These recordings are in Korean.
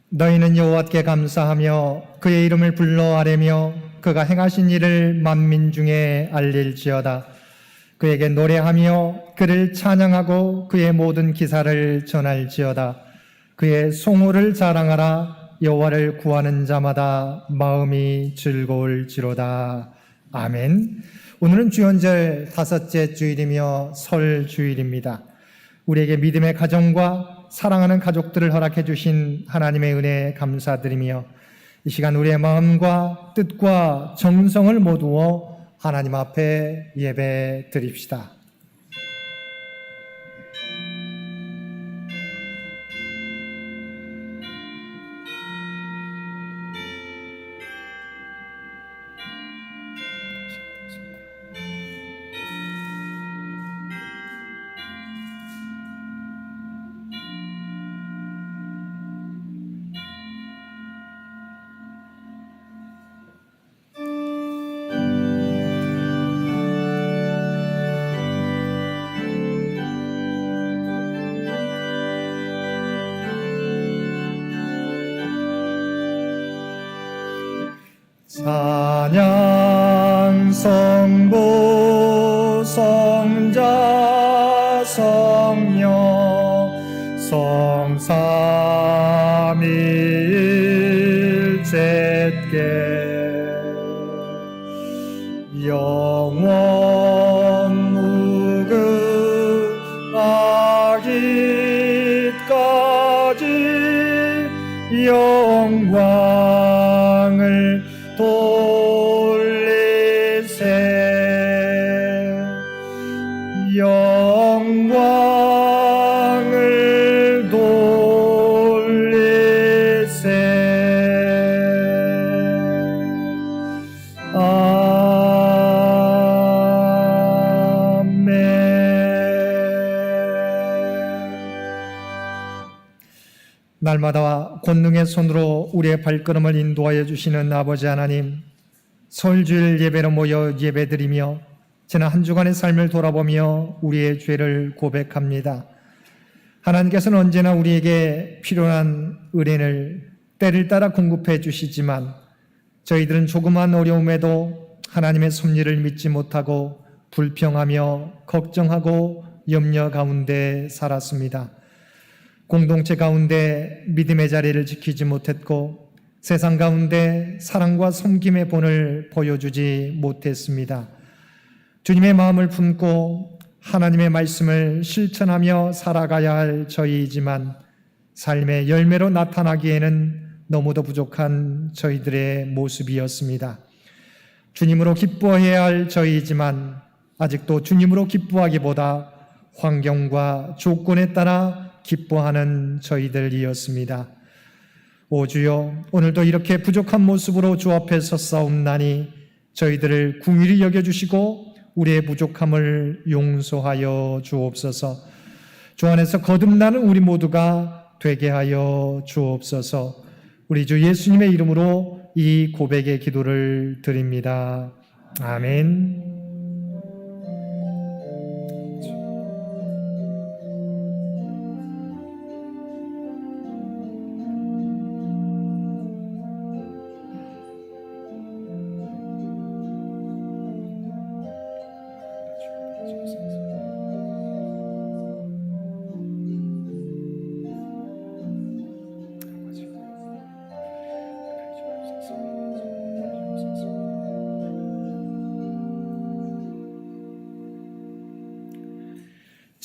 너희는 여호와께 감사하며 그의 이름을 불러 아뢰며 그가 행하신 일을 만민 중에 알릴지어다. 그에게 노래하며 그를 찬양하고 그의 모든 기사를 전할지어다. 그의 송호를 자랑하라. 여호와를 구하는 자마다 마음이 즐거울지로다. 아멘. 오늘은 주연절 5째 주일이며 설 주일입니다. 우리에게 믿음의 가정과 사랑하는 가족들을 허락해 주신 하나님의 은혜에 감사드리며 이 시간 우리의 마음과 뜻과 정성을 모두어 하나님 앞에 예배 드립시다. 찬양 성부 성자 성령 성삼위일체께 영원 무궁하기까지 영광을 돌리세 영광을 돌리세 아멘. 날마다 권능의 손으로 우리의 발걸음을 인도하여 주시는 아버지 하나님, 설주일 예배로 모여 예배드리며 지난 한 주간의 삶을 돌아보며 우리의 죄를 고백합니다. 하나님께서는 언제나 우리에게 필요한 은혜를 때를 따라 공급해 주시지만 저희들은 조그만 어려움에도 하나님의 섭리를 믿지 못하고 불평하며 걱정하고 염려 가운데 살았습니다. 공동체 가운데 믿음의 자리를 지키지 못했고 세상 가운데 사랑과 섬김의 본을 보여주지 못했습니다. 주님의 마음을 품고 하나님의 말씀을 실천하며 살아가야 할 저희이지만 삶의 열매로 나타나기에는 너무도 부족한 저희들의 모습이었습니다. 주님으로 기뻐해야 할 저희이지만 아직도 주님으로 기뻐하기보다 환경과 조건에 따라 기뻐하는 저희들이었습니다. 오 주여, 오늘도 이렇게 부족한 모습으로 주 앞에 섰사옵나니 저희들을 긍휼히 여겨주시고 우리의 부족함을 용서하여 주옵소서. 주 안에서 거듭나는 우리 모두가 되게 하여 주옵소서. 우리 주 예수님의 이름으로 이 고백의 기도를 드립니다. 아멘.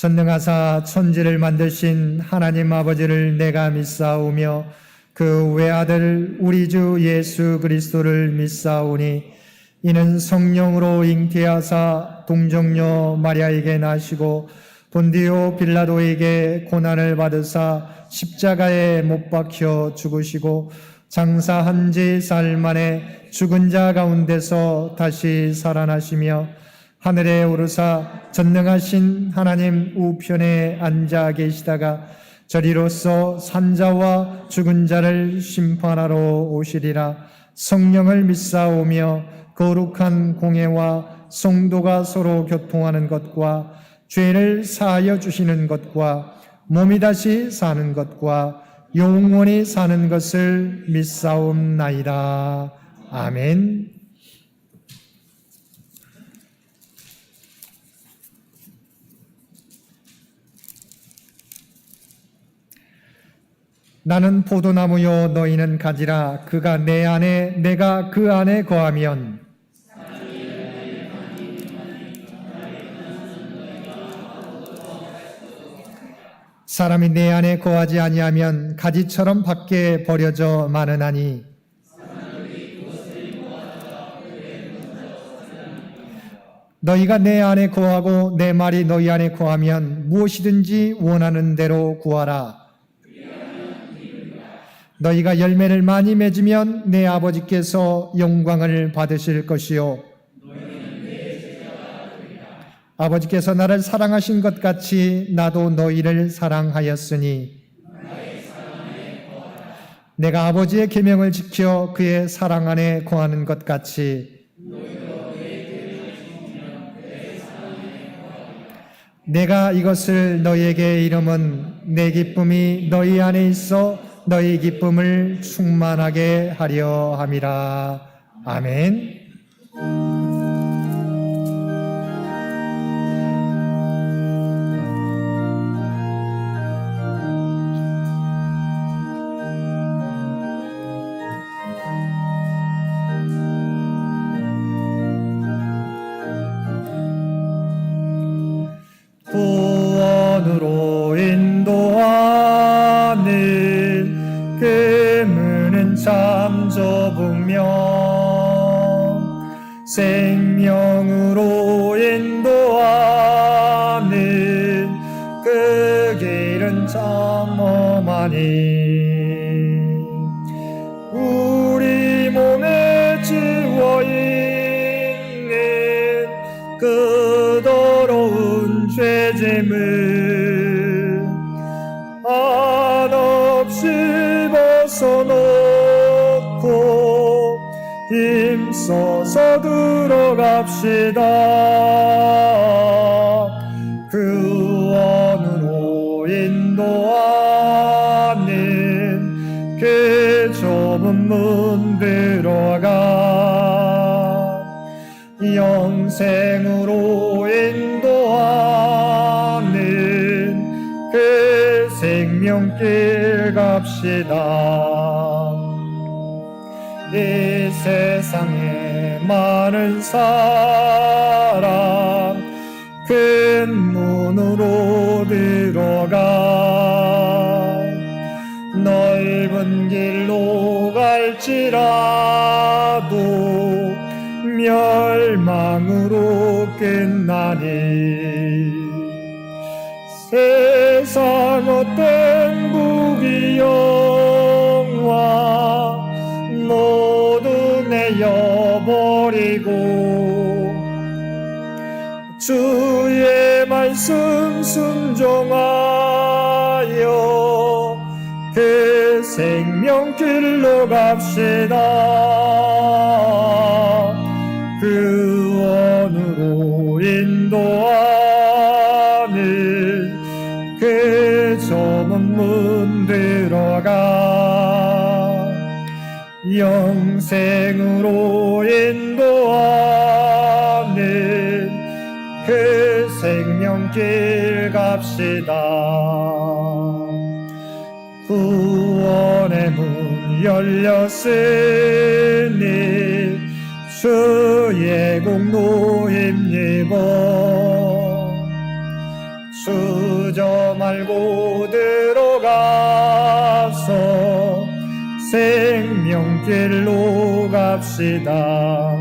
전능하사 천지를 만드신 하나님 아버지를 내가 믿사오며 그 외아들 우리 주 예수 그리스도를 믿사오니 이는 성령으로 잉태하사 동정녀 마리아에게 나시고 본디오 빌라도에게 고난을 받으사 십자가에 못 박혀 죽으시고 장사한 지 사흘 만에 죽은 자 가운데서 다시 살아나시며 하늘에 오르사 전능하신 하나님 우편에 앉아 계시다가 저리로서 산자와 죽은 자를 심판하러 오시리라. 성령을 믿사오며 거룩한 공회와 성도가 서로 교통하는 것과 죄를 사하여 주시는 것과 몸이 다시 사는 것과 영원히 사는 것을 믿사옵나이다. 아멘. 나는 포도나무요 너희는 가지라. 그가 내 안에 내가 그 안에 거하면 사람이 내 안에 거하지 아니하면 가지처럼 밖에 버려져 마느나니 너희가 내 안에 거하고 내 말이 너희 안에 거하면 무엇이든지 원하는 대로 구하라. 너희가 열매를 많이 맺으면 내 아버지께서 영광을 받으실 것이요 아버지께서 나를 사랑하신 것 같이 나도 너희를 사랑하였으니 내가 아버지의 계명을 지켜 그의 사랑 안에 거하는 것 같이 내가 이것을 너희에게 이름은 내 기쁨이 너희 안에 있어 너희 기쁨을 충만하게 하려 함이라. 아멘. 구원으로 인도하는 그 문은 참 좁으며 생명으로 인도하는 그 길은 참 험하니 우리 몸에 지워 있는 그 더러운 죄짐을 한없이 벗어놓고 힘써서 들어갑시다. 구원으로 인도하는 그 좁은 문 들어가 영생으로 인도하는 그 생명길 갑시다. 이 세상에 많은 사람 큰 문으로 들어가 넓은 길로 갈지라도 멸망으로 끝나니 세상 어떤 부귀영화 모두 내어버리고 주의 말씀 순종하여 그 생명길로 갑시다. 구원으로 인도하는 그 좁은 문 들어가 영생으로 인도하는 그 생명길 갑시다. 구원의 문 열렸으니 주의 공로 힘입어 주저 말고 들어가서 생명길로 갑시다.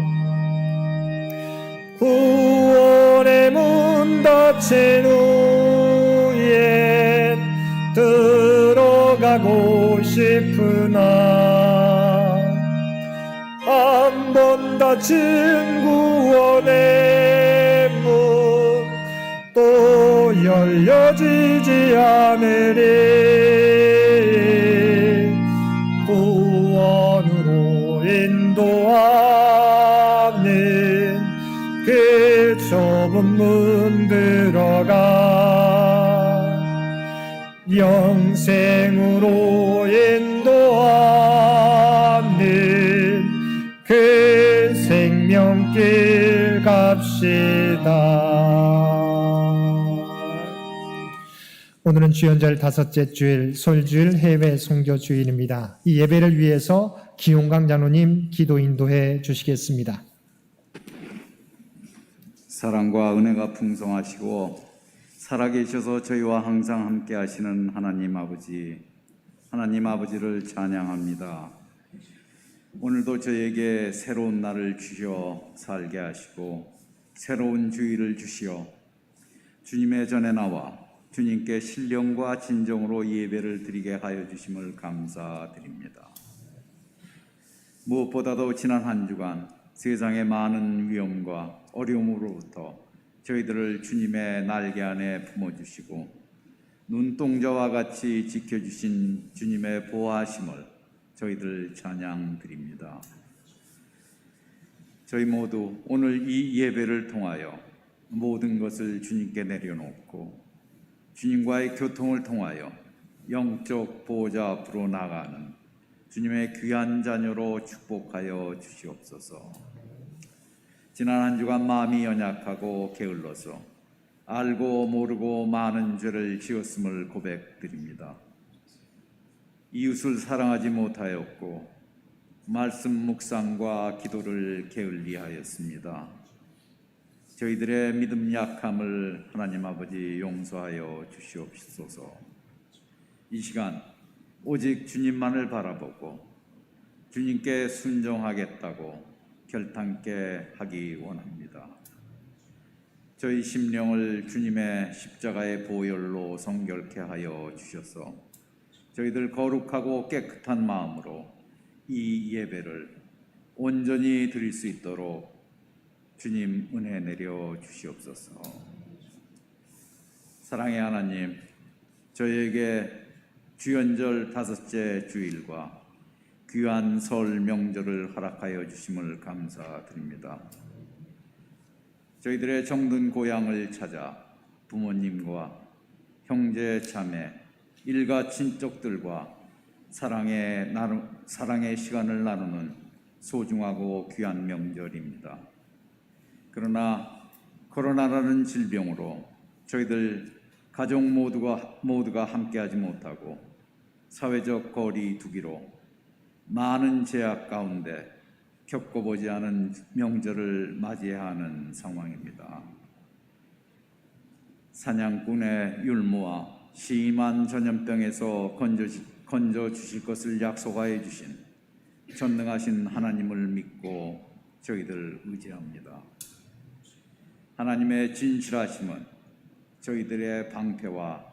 구원의 문 닫힌 후엔 들어가고 싶으나 한 번 닫힌 구원의 문 또 열려지지 않으리. 구원으로 인도하는 그 좁은 문 들어가 영생으로 오늘은 주연절 다섯째 주일 솔주일 해외 선교 주일입니다. 이 예배를 위해서 기용강 장로님 기도 인도해 주시겠습니다. 사랑과 은혜가 풍성하시고 살아계셔서 저희와 항상 함께 하시는 하나님 아버지를 찬양합니다. 오늘도 저에게 새로운 날을 주셔 살게 하시고 새로운 주일을 주시어 주님의 전에 나와 주님께 신령과 진정으로 예배를 드리게 하여 주심을 감사드립니다. 무엇보다도 지난 한 주간 세상의 많은 위험과 어려움으로부터 저희들을 주님의 날개 안에 품어주시고 눈동자와 같이 지켜주신 주님의 보호하심을 저희들 찬양드립니다. 저희 모두 오늘 이 예배를 통하여 모든 것을 주님께 내려놓고 주님과의 교통을 통하여 영적 보호자 앞으로 나가는 주님의 귀한 자녀로 축복하여 주시옵소서. 지난 한 주간 마음이 연약하고 게을러서 알고 모르고 많은 죄를 지었음을 고백드립니다. 이웃을 사랑하지 못하였고 말씀 묵상과 기도를 게을리하였습니다. 저희들의 믿음 약함을 하나님 아버지 용서하여 주시옵소서. 이 시간 오직 주님만을 바라보고 주님께 순종하겠다고 결단케 하기 원합니다. 저희 심령을 주님의 십자가의 보혈로 성결케 하여 주셔서 저희들 거룩하고 깨끗한 마음으로 이 예배를 온전히 드릴 수 있도록 주님 은혜 내려 주시옵소서. 사랑의 하나님, 저희에게 주연절 다섯째 주일과 귀한 설 명절을 허락하여 주심을 감사드립니다. 저희들의 정든 고향을 찾아 부모님과 형제 자매, 일가 친척들과 사랑의 시간을 나누는 소중하고 귀한 명절입니다. 그러나 코로나라는 질병으로 저희들 가족 모두가 함께하지 못하고 사회적 거리 두기로 많은 제약 가운데 겪어보지 않은 명절을 맞이해야 하는 상황입니다. 사냥꾼의 율무와 심한 전염병에서 건져 주실 것을 약속하여 주신 전능하신 하나님을 믿고 저희들 의지합니다. 하나님의 진실하심은 저희들의 방패와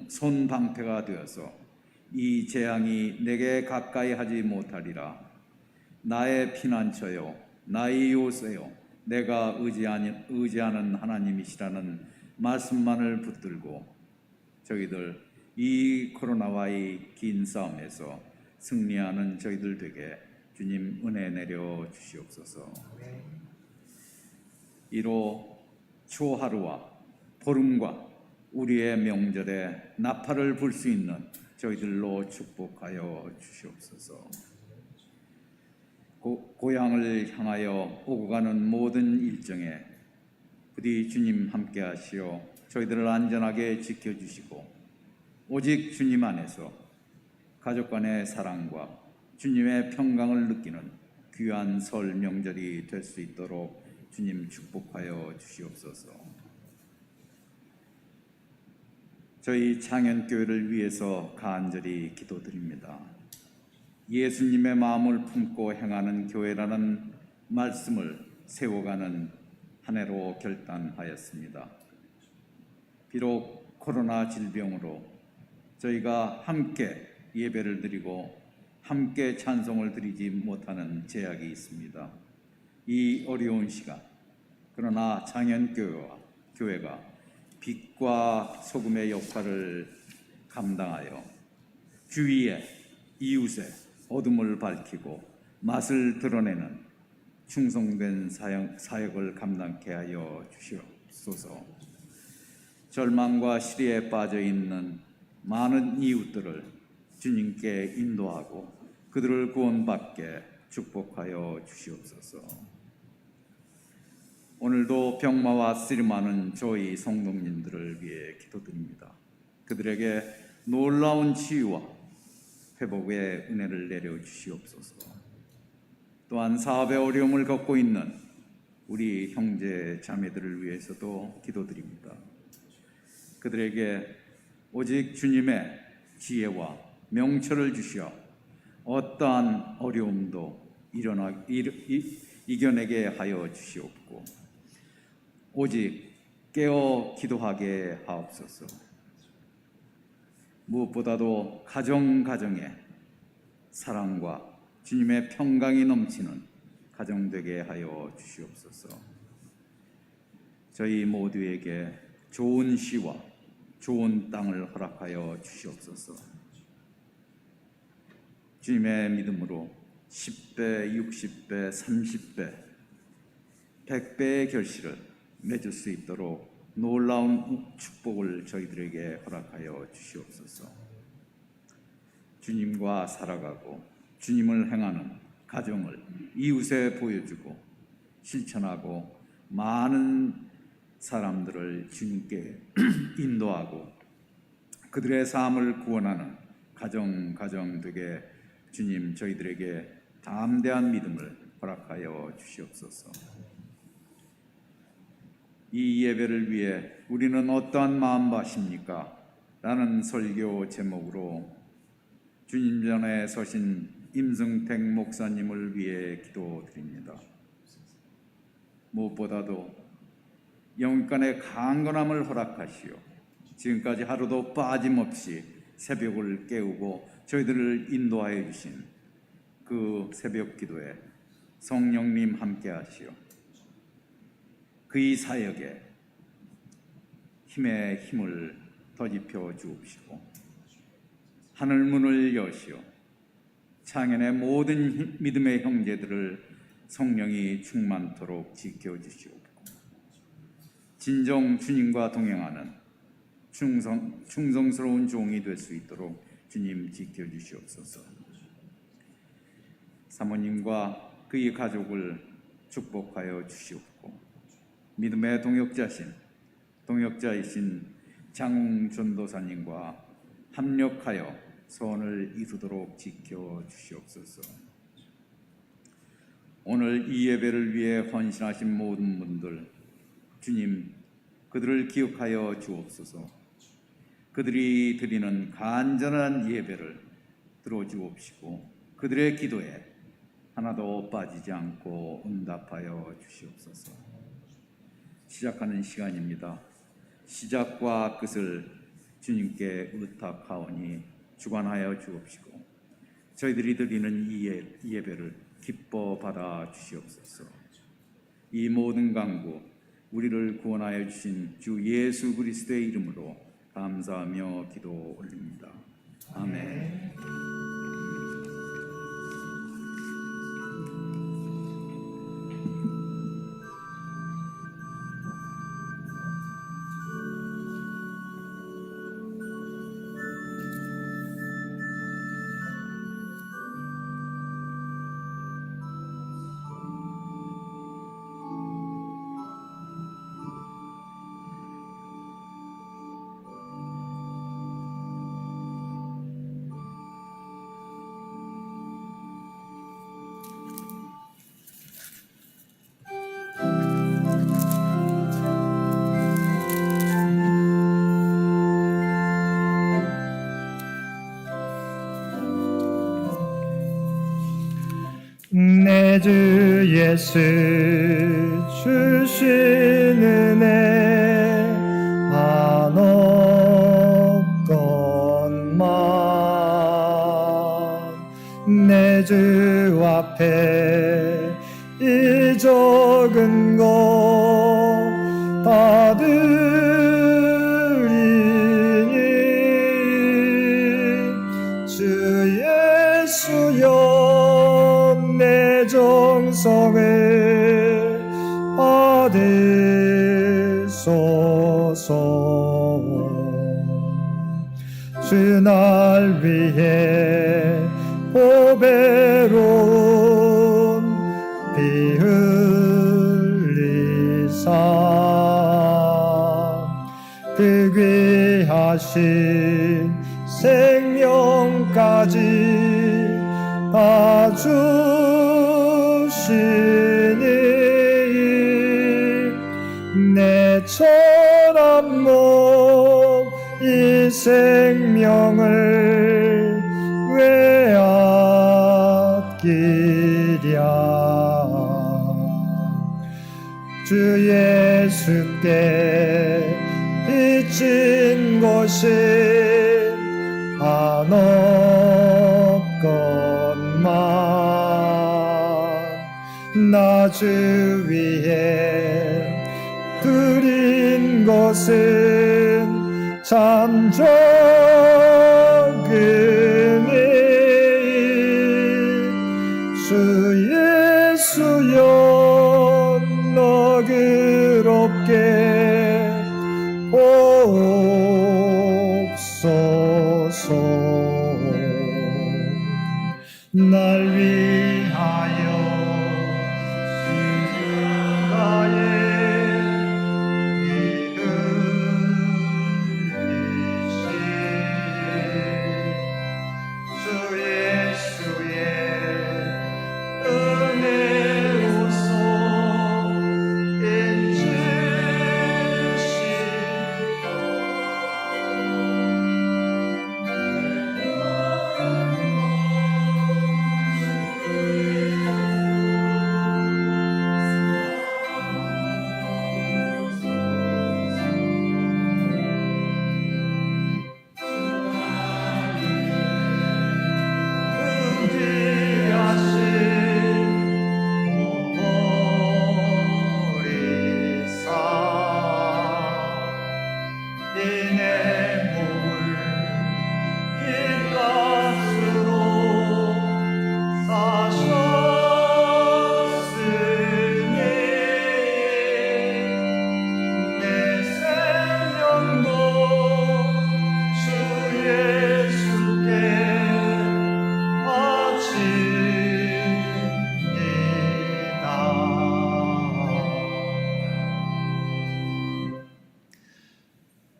손방패가 되어서 이 재앙이 내게 가까이 하지 못하리라. 나의 피난처요, 나의 요새요, 내가 의지하는 하나님이시라는 말씀만을 붙들고 저희들 이 코로나와의 긴 싸움에서 승리하는 저희들 되게 주님 은혜 내려 주시옵소서. 이로 초하루와 보름과 우리의 명절에 나팔을 불 수 있는 저희들로 축복하여 주시옵소서. 고향을 향하여 오고 가는 모든 일정에 부디 주님 함께 하시어 저희들을 안전하게 지켜주시고 오직 주님 안에서 가족 간의 사랑과 주님의 평강을 느끼는 귀한 설 명절이 될 수 있도록 주님 축복하여 주시옵소서. 저희 창현교회를 위해서 간절히 기도드립니다. 예수님의 마음을 품고 행하는 교회라는 말씀을 세워가는 한 해로 결단하였습니다. 비록 코로나 질병으로 저희가 함께 예배를 드리고 함께 찬송을 드리지 못하는 제약이 있습니다. 이 어려운 시간, 그러나 창현교회가 빛과 소금의 역할을 감당하여 주위에 이웃의 어둠을 밝히고 맛을 드러내는 충성된 사역을 감당케 하여 주시옵소서. 절망과 시리에 빠져 있는 많은 이웃들을 주님께 인도하고 그들을 구원받게 축복하여 주시옵소서. 오늘도 병마와 쓰림하는 저희 성도님들을 위해 기도드립니다. 그들에게 놀라운 치유와 회복의 은혜를 내려 주시옵소서. 또한 사업의 어려움을 겪고 있는 우리 형제 자매들을 위해서도 기도드립니다. 그들에게 오직 주님의 지혜와 명철을 주시어 어떠한 어려움도 이겨내게 하여 주시옵고 오직 깨어 기도하게 하옵소서. 무엇보다도 가정에 사랑과 주님의 평강이 넘치는 가정 되게 하여 주시옵소서. 저희 모두에게 좋은 시와 좋은 땅을 허락하여 주시옵소서. 주님의 믿음으로 10배, 60배, 30배, 100배의 결실을 맺을 수 있도록 놀라운 축복을 저희들에게 허락하여 주시옵소서. 주님과 살아가고 주님을 행하는 가정을 이웃에 보여주고 실천하고 많은 사람들을 주님께 인도하고 그들의 삶을 구원하는 가정 되게 주님 저희들에게 담대한 믿음을 허락하여 주시옵소서. 이 예배를 위해 우리는 어떠한 마음밭입니까? 라는 설교 제목으로 주님 전에 서신 임승택 목사님을 위해 기도드립니다. 무엇보다도 영육간의 강건함을 허락하시오. 지금까지 하루도 빠짐없이 새벽을 깨우고 저희들을 인도하여 주신 그 새벽 기도에 성령님 함께 하시오. 그의 사역에 힘의 힘을 더입혀 주옵시고 하늘 문을 여시오. 창현의 모든 믿음의 형제들을 성령이 충만토록 지켜주시옵고 진정 주님과 동행하는 충성스러운 종이 될 수 있도록 주님 지켜주시옵소서. 사모님과 그의 가족을 축복하여 주시옵고 믿음의 동역자이신 장웅 전도사님과 합력하여 소원을 이루도록 지켜주시옵소서. 오늘 이 예배를 위해 헌신하신 모든 분들 주님 그들을 기억하여 주옵소서. 그들이 드리는 간절한 예배를 들어주옵시고 그들의 기도에 하나도 빠지지 않고 응답하여 주시옵소서. 시작하는 시간입니다. 시작과 끝을 주님께 의탁하오니 주관하여 주옵시고 저희들이 드리는 이 예배를 기뻐 받아 주시옵소서. 이 모든 간구 우리를 구원하여 주신 주 예수 그리스도의 이름으로 감사하며 기도 올립니다. 아멘. 내 주 예수 주신 은혜 안 없건만 내 주 앞에 이 적은 것 다 드리니 주 예수여 내 정성을 받으소서. 주 날 위해 보배로운 피 흘리사 하신 생명까지 다 주시니 내 천한 몸 이 생명을 왜 아끼랴. 주 예수께 빚진 것은 안 없건만 나 주 위에 드린 것은 참 적으니 주 예수여 너그럽게 보옵소서. 날 위하여 십자가에 피 흘리신 주 예수의 은혜로서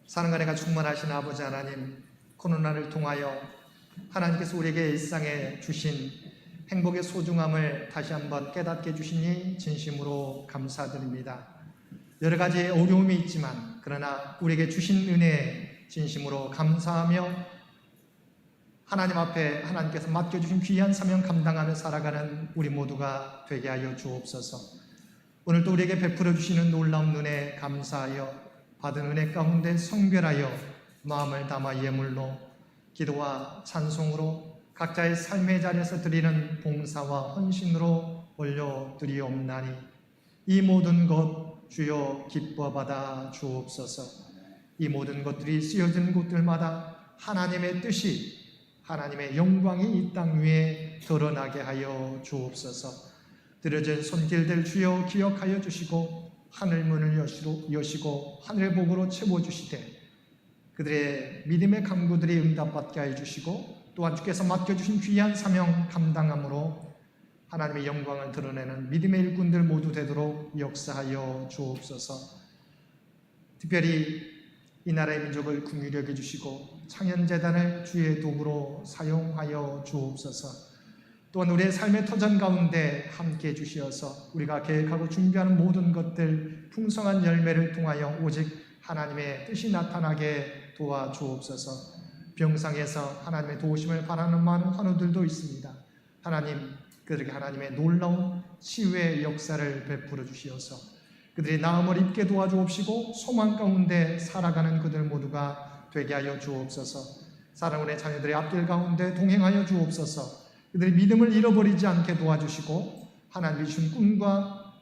사랑과 은혜가 충만하신 아버지 하나님, 코로나를 통하여 하나님께서 우리에게 일상에 주신 행복의 소중함을 다시 한번 깨닫게 해주시니 진심으로 감사드립니다. 여러 가지 어려움이 있지만 그러나 우리에게 주신 은혜에 진심으로 감사하며 하나님 앞에 하나님께서 맡겨주신 귀한 사명 감당하며 살아가는 우리 모두가 되게 하여 주옵소서. 오늘도 우리에게 베풀어 주시는 놀라운 은혜 감사하여 받은 은혜 가운데 성별하여 마음을 담아 예물로 기도와 찬송으로 각자의 삶의 자리에서 드리는 봉사와 헌신으로 올려드리옵나니 이 모든 것 주여 기뻐 받아 주옵소서. 이 모든 것들이 쓰여진 곳들마다 하나님의 뜻이 하나님의 영광이 이 땅 위에 드러나게 하여 주옵소서. 들어진 손길들 주여 기억하여 주시고 하늘 문을 여시고 하늘의 복으로 채워주시되 그들의 믿음의 간구들이 응답받게 하여 주시고 또한 주께서 맡겨주신 귀한 사명 감당함으로 하나님의 영광을 드러내는 믿음의 일꾼들 모두 되도록 역사하여 주옵소서. 특별히 이 나라의 민족을 긍휼히 여겨주시고 창현재단을 주의 도구로 사용하여 주옵소서. 또한 우리의 삶의 터전 가운데 함께해 주시어서 우리가 계획하고 준비하는 모든 것들 풍성한 열매를 통하여 오직 하나님의 뜻이 나타나게 도와주옵소서. 병상에서 하나님의 도우심을 바라는 많은 환우들도 있습니다. 하나님, 그들에게 하나님의 놀라운 치유의 역사를 베풀어 주시어서 그들이 나음을 입게 도와주옵시고 소망 가운데 살아가는 그들 모두가 되게 하여 주옵소서. 사랑하는 자녀들의 앞길 가운데 동행하여 주옵소서. 그들의 믿음을 잃어버리지 않게 도와주시고 하나님이 주신 꿈과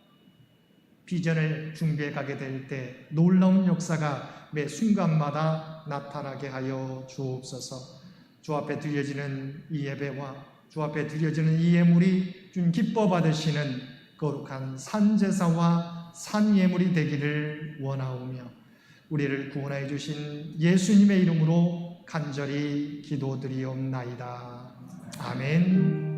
비전을 준비해 가게 될 때 놀라운 역사가 매 순간마다 나타나게 하여 주옵소서. 주 앞에 드려지는 이 예배와 주 앞에 드려지는 이 예물이 주님 기뻐 받으시는 거룩한 산제사와 산예물이 되기를 원하오며 우리를 구원하여 주신 예수님의 이름으로 간절히 기도드리옵나이다. 아멘.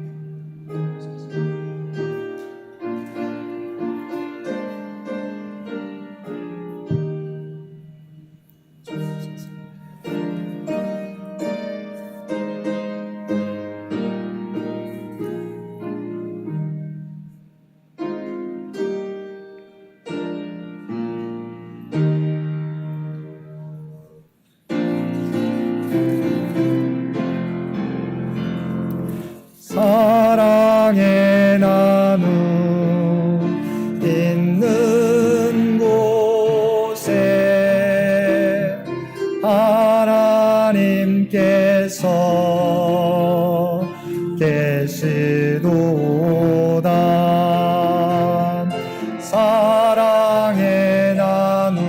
사랑의 나눔 있는 곳에 하나님께서 계시도다. 사랑의 나눔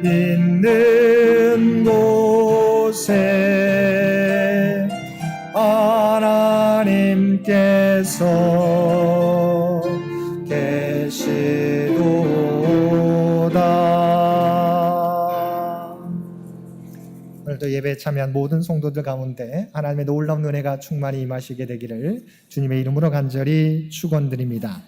있는 곳에 하나님께서 계시도다. 오늘도 예배에 참여한 모든 성도들 가운데 하나님의 놀라운 은혜가 충만히 임하시게 되기를 주님의 이름으로 간절히 축원드립니다.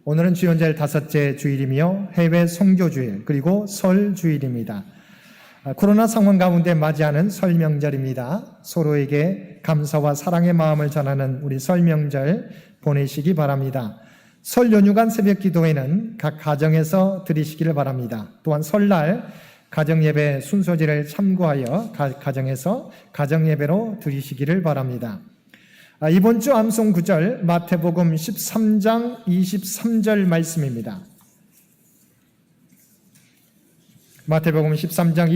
오늘은 주연절 5째 주일이며 해외 선교주일 그리고 설 주일입니다. 코로나 상황 가운데 맞이하는 설 명절입니다. 서로에게 감사와 사랑의 마음을 전하는 우리 설 명절 보내시기 바랍니다. 설 연휴간 새벽 기도회는 각 가정에서 드리시기를 바랍니다. 또한 설날 가정예배 순서지를 참고하여 가정에서 가정예배로 드리시기를 바랍니다. 이번 주 암송 구절 마태복음 13장 23절 말씀입니다. 마태복음 13장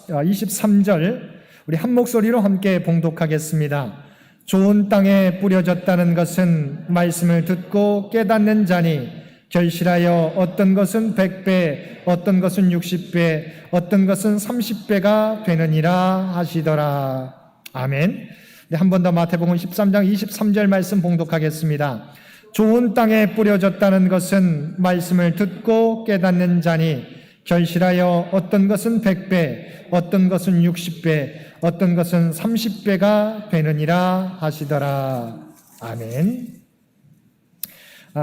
23절 우리 한 목소리로 함께 봉독하겠습니다. 좋은 땅에 뿌려졌다는 것은 말씀을 듣고 깨닫는 자니 결실하여 어떤 것은 100배, 어떤 것은 60배, 어떤 것은 30배가 되느니라 하시더라. 아멘. 한 번 더 마태복음 13장 23절 말씀 봉독하겠습니다. 좋은 땅에 뿌려졌다는 것은 말씀을 듣고 깨닫는 자니 결실하여 어떤 것은 100배, 어떤 것은 60배, 어떤 것은 30배가 되느니라 하시더라. 아멘.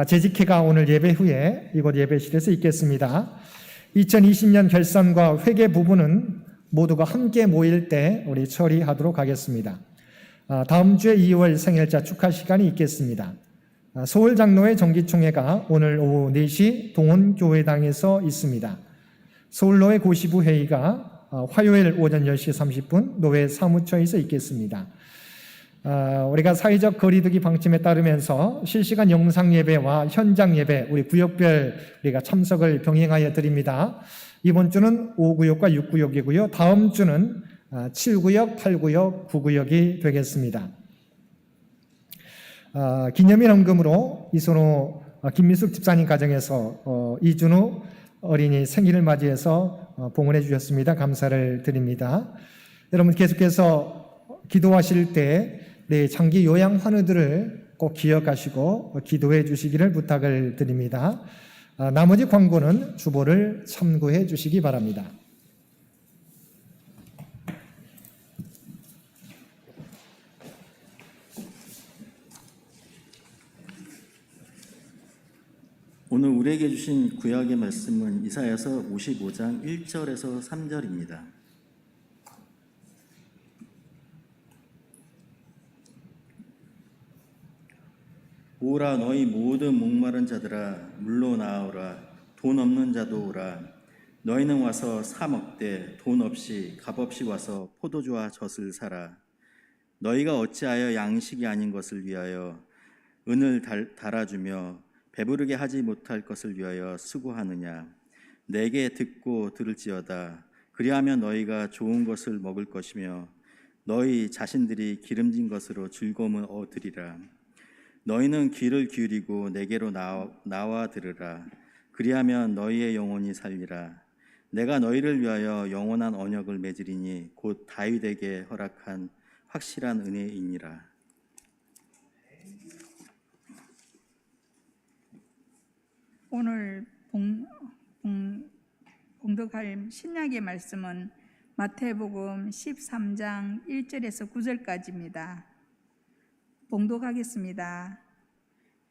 재직회가 오늘 예배 후에 이곳 예배실에서 있겠습니다. 2020년 결산과 회계 부분은 모두가 함께 모일 때 우리 처리하도록 하겠습니다. 다음 주에 2월 생일자 축하 시간이 있겠습니다. 서울 장로회 정기총회가 오늘 오후 4시 동원교회당에서 있습니다. 서울노회 고시부 회의가 화요일 오전 10시 30분 노회 사무처에서 있겠습니다. 우리가 사회적 거리두기 방침에 따르면서 실시간 영상 예배와 현장 예배 우리 구역별 우리가 참석을 병행하여 드립니다. 이번 주는 5구역과 6구역이고요. 다음 주는 7구역, 8구역, 9구역이 되겠습니다. 기념일 헌금으로 이선호 김미숙 집사님 가정에서 이준우 어린이 생일을 맞이해서 봉헌해 주셨습니다. 감사를 드립니다. 여러분 계속해서 기도하실 때 장기 요양 환우들을 꼭 기억하시고 기도해 주시기를 부탁을 드립니다. 나머지 광고는 주보를 참고해 주시기 바랍니다. 오늘 우리에게 주신 구약의 말씀은 이사야서 55장 1절에서 3절입니다. 오라 너희 모든 목마른 자들아 물로 나오라 돈 없는 자도 오라 너희는 와서 사 먹되 돈 없이 값 없이 와서 포도주와 젖을 사라 너희가 어찌하여 양식이 아닌 것을 위하여 은을 달아주며 배부르게 하지 못할 것을 위하여 수고하느냐 내게 듣고 들을지어다 그리하면 너희가 좋은 것을 먹을 것이며 너희 자신들이 기름진 것으로 즐거움을 얻으리라 너희는 귀를 기울이고 내게로 나와 들으라 그리하면 너희의 영혼이 살리라 내가 너희를 위하여 영원한 언약을 맺으리니 곧 다윗에게 허락한 확실한 은혜이니라. 오늘 봉독할 신약의 말씀은 마태복음 13장 1절에서 9절까지입니다. 봉독하겠습니다.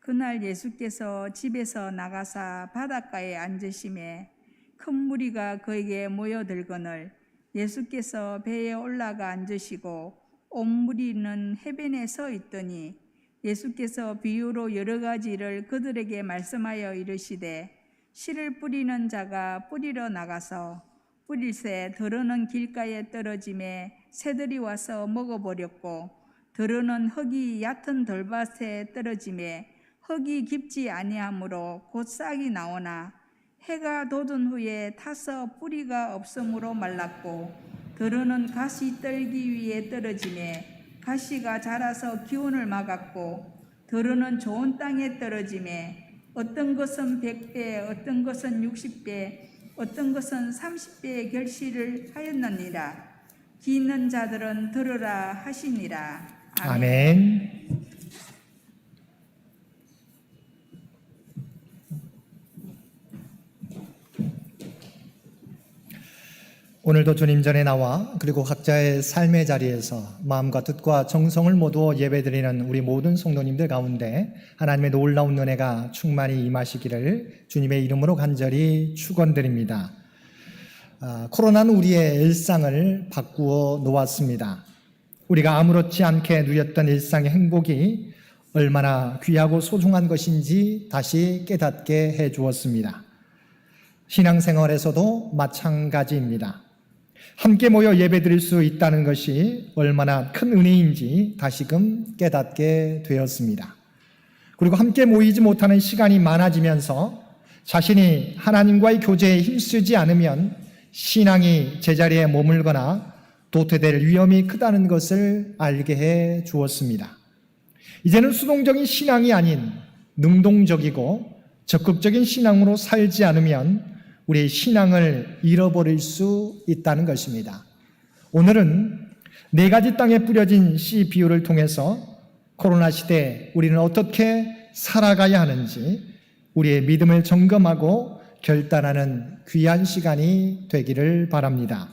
그날 예수께서 집에서 나가사 바닷가에 앉으심에 큰 무리가 그에게 모여들거늘 예수께서 배에 올라가 앉으시고 온 무리는 해변에 서 있더니 예수께서 비유로 여러 가지 일을 그들에게 말씀하여 이르시되 씨를 뿌리는 자가 뿌리러 나가서 뿌릴새 더러는 길가에 떨어짐에 새들이 와서 먹어버렸고 더러는 흙이 얕은 돌밭에 떨어짐에 흙이 깊지 아니하므로 곧 싹이 나오나 해가 돋은 후에 타서 뿌리가 없으므로 말랐고 더러는 가시 떨기 위에 떨어짐에 가시가 자라서 기운을 막았고 더러는 좋은 땅에 떨어짐에 어떤 것은 100배 어떤 것은 60배 어떤 것은 30배의 결실을 하였느니라. 귀 있는 자들은 들으라 하시니라. 아멘. 오늘도 주님 전에 나와 그리고 각자의 삶의 자리에서 마음과 뜻과 정성을 모두 예배드리는 우리 모든 성도님들 가운데 하나님의 놀라운 은혜가 충만히 임하시기를 주님의 이름으로 간절히 축원드립니다. 코로나는 우리의 일상을 바꾸어 놓았습니다. 우리가 아무렇지 않게 누렸던 일상의 행복이 얼마나 귀하고 소중한 것인지 다시 깨닫게 해주었습니다. 신앙생활에서도 마찬가지입니다. 함께 모여 예배드릴 수 있다는 것이 얼마나 큰 은혜인지 다시금 깨닫게 되었습니다. 그리고 함께 모이지 못하는 시간이 많아지면서 자신이 하나님과의 교제에 힘쓰지 않으면 신앙이 제자리에 머물거나 도태될 위험이 크다는 것을 알게 해 주었습니다. 이제는 수동적인 신앙이 아닌 능동적이고 적극적인 신앙으로 살지 않으면 우리의 신앙을 잃어버릴 수 있다는 것입니다. 오늘은 4가지 땅에 뿌려진 씨 비유를 통해서 코로나 시대에 우리는 어떻게 살아가야 하는지 우리의 믿음을 점검하고 결단하는 귀한 시간이 되기를 바랍니다.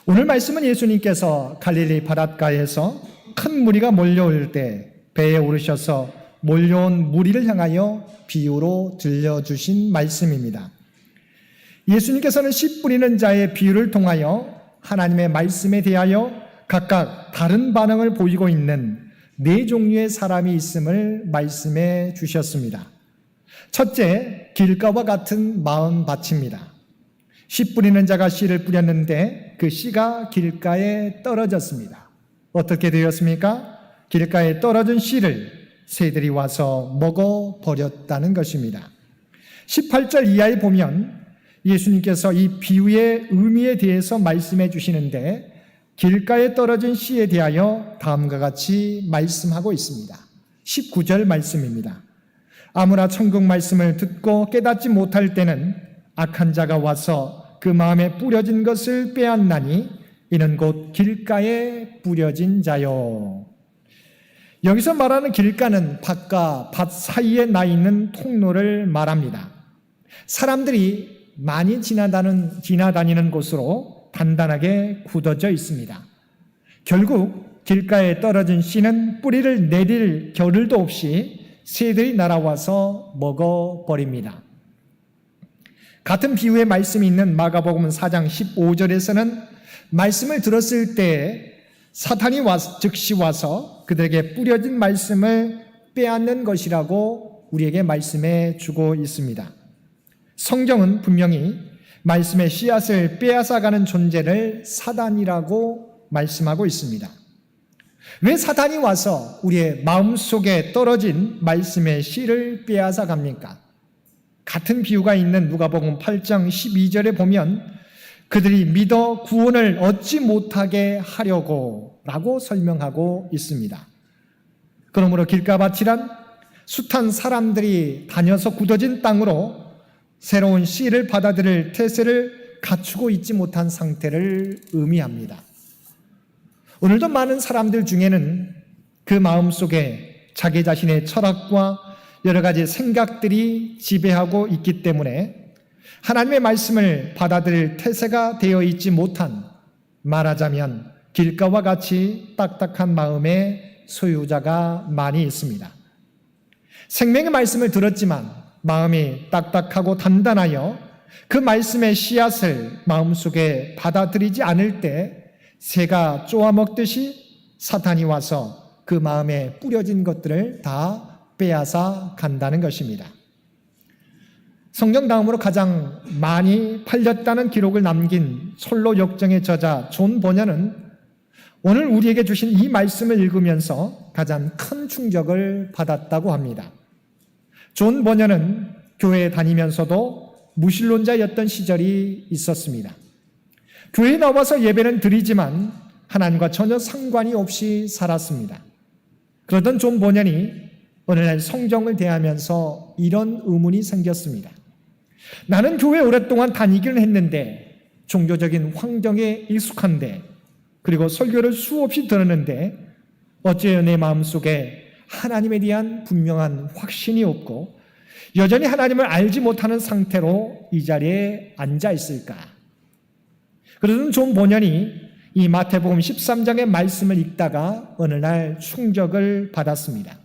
오늘 말씀은 예수님께서 갈릴리 바닷가에서 큰 무리가 몰려올 때 배에 오르셔서 몰려온 무리를 향하여 비유로 들려주신 말씀입니다. 예수님께서는 씨 뿌리는 자의 비유를 통하여 하나님의 말씀에 대하여 각각 다른 반응을 보이고 있는 4종류의 사람이 있음을 말씀해 주셨습니다. 첫째, 길가와 같은 마음밭입니다. 씨 뿌리는 자가 씨를 뿌렸는데 그 씨가 길가에 떨어졌습니다. 어떻게 되었습니까? 길가에 떨어진 씨를 새들이 와서 먹어버렸다는 것입니다. 18절 이하에 보면 예수님께서 이 비유의 의미에 대해서 말씀해 주시는데 길가에 떨어진 씨에 대하여 다음과 같이 말씀하고 있습니다. 19절 말씀입니다. 아무나 천국 말씀을 듣고 깨닫지 못할 때는 악한 자가 와서 그 마음에 뿌려진 것을 빼앗나니 이는 곧 길가에 뿌려진 자요. 여기서 말하는 길가는 밭과 밭 사이에 나 있는 통로를 말합니다. 사람들이 많이 지나다니는 곳으로 단단하게 굳어져 있습니다. 결국 길가에 떨어진 씨는 뿌리를 내릴 겨를도 없이 새들이 날아와서 먹어버립니다. 같은 비유의 말씀이 있는 마가복음 4장 15절에서는 말씀을 들었을 때 사탄이 즉시 와서 그들에게 뿌려진 말씀을 빼앗는 것이라고 우리에게 말씀해 주고 있습니다. 성경은 분명히 말씀의 씨앗을 빼앗아가는 존재를 사단이라고 말씀하고 있습니다. 왜 사단이 와서 우리의 마음속에 떨어진 말씀의 씨를 빼앗아 갑니까? 같은 비유가 있는 누가복음 8장 12절에 보면 그들이 믿어 구원을 얻지 못하게 하려고 라고 설명하고 있습니다. 그러므로 길가밭이란 숱한 사람들이 다녀서 굳어진 땅으로 새로운 씨를 받아들일 태세를 갖추고 있지 못한 상태를 의미합니다. 오늘도 많은 사람들 중에는 그 마음속에 자기 자신의 철학과 여러 가지 생각들이 지배하고 있기 때문에 하나님의 말씀을 받아들일 태세가 되어 있지 못한, 말하자면 길가와 같이 딱딱한 마음의 소유자가 많이 있습니다. 생명의 말씀을 들었지만 마음이 딱딱하고 단단하여 그 말씀의 씨앗을 마음속에 받아들이지 않을 때 새가 쪼아먹듯이 사탄이 와서 그 마음에 뿌려진 것들을 다 빼앗아 간다는 것입니다. 성경 다음으로 가장 많이 팔렸다는 기록을 남긴 솔로 역정의 저자 존 버녀는 오늘 우리에게 주신 이 말씀을 읽으면서 가장 큰 충격을 받았다고 합니다. 존 버녀는 교회에 다니면서도 무신론자였던 시절이 있었습니다. 교회에 나와서 예배는 드리지만 하나님과 전혀 상관이 없이 살았습니다. 그러던 존 버녀는 어느 날 성경을 대하면서 이런 의문이 생겼습니다. 나는 교회에 오랫동안 다니기는 했는데 종교적인 환경에 익숙한데 그리고 설교를 수없이 들었는데 어째요 내 마음속에 하나님에 대한 분명한 확신이 없고 여전히 하나님을 알지 못하는 상태로 이 자리에 앉아 있을까? 그러던 존 버녀는 이 마태복음 13장의 말씀을 읽다가 어느 날 충격을 받았습니다.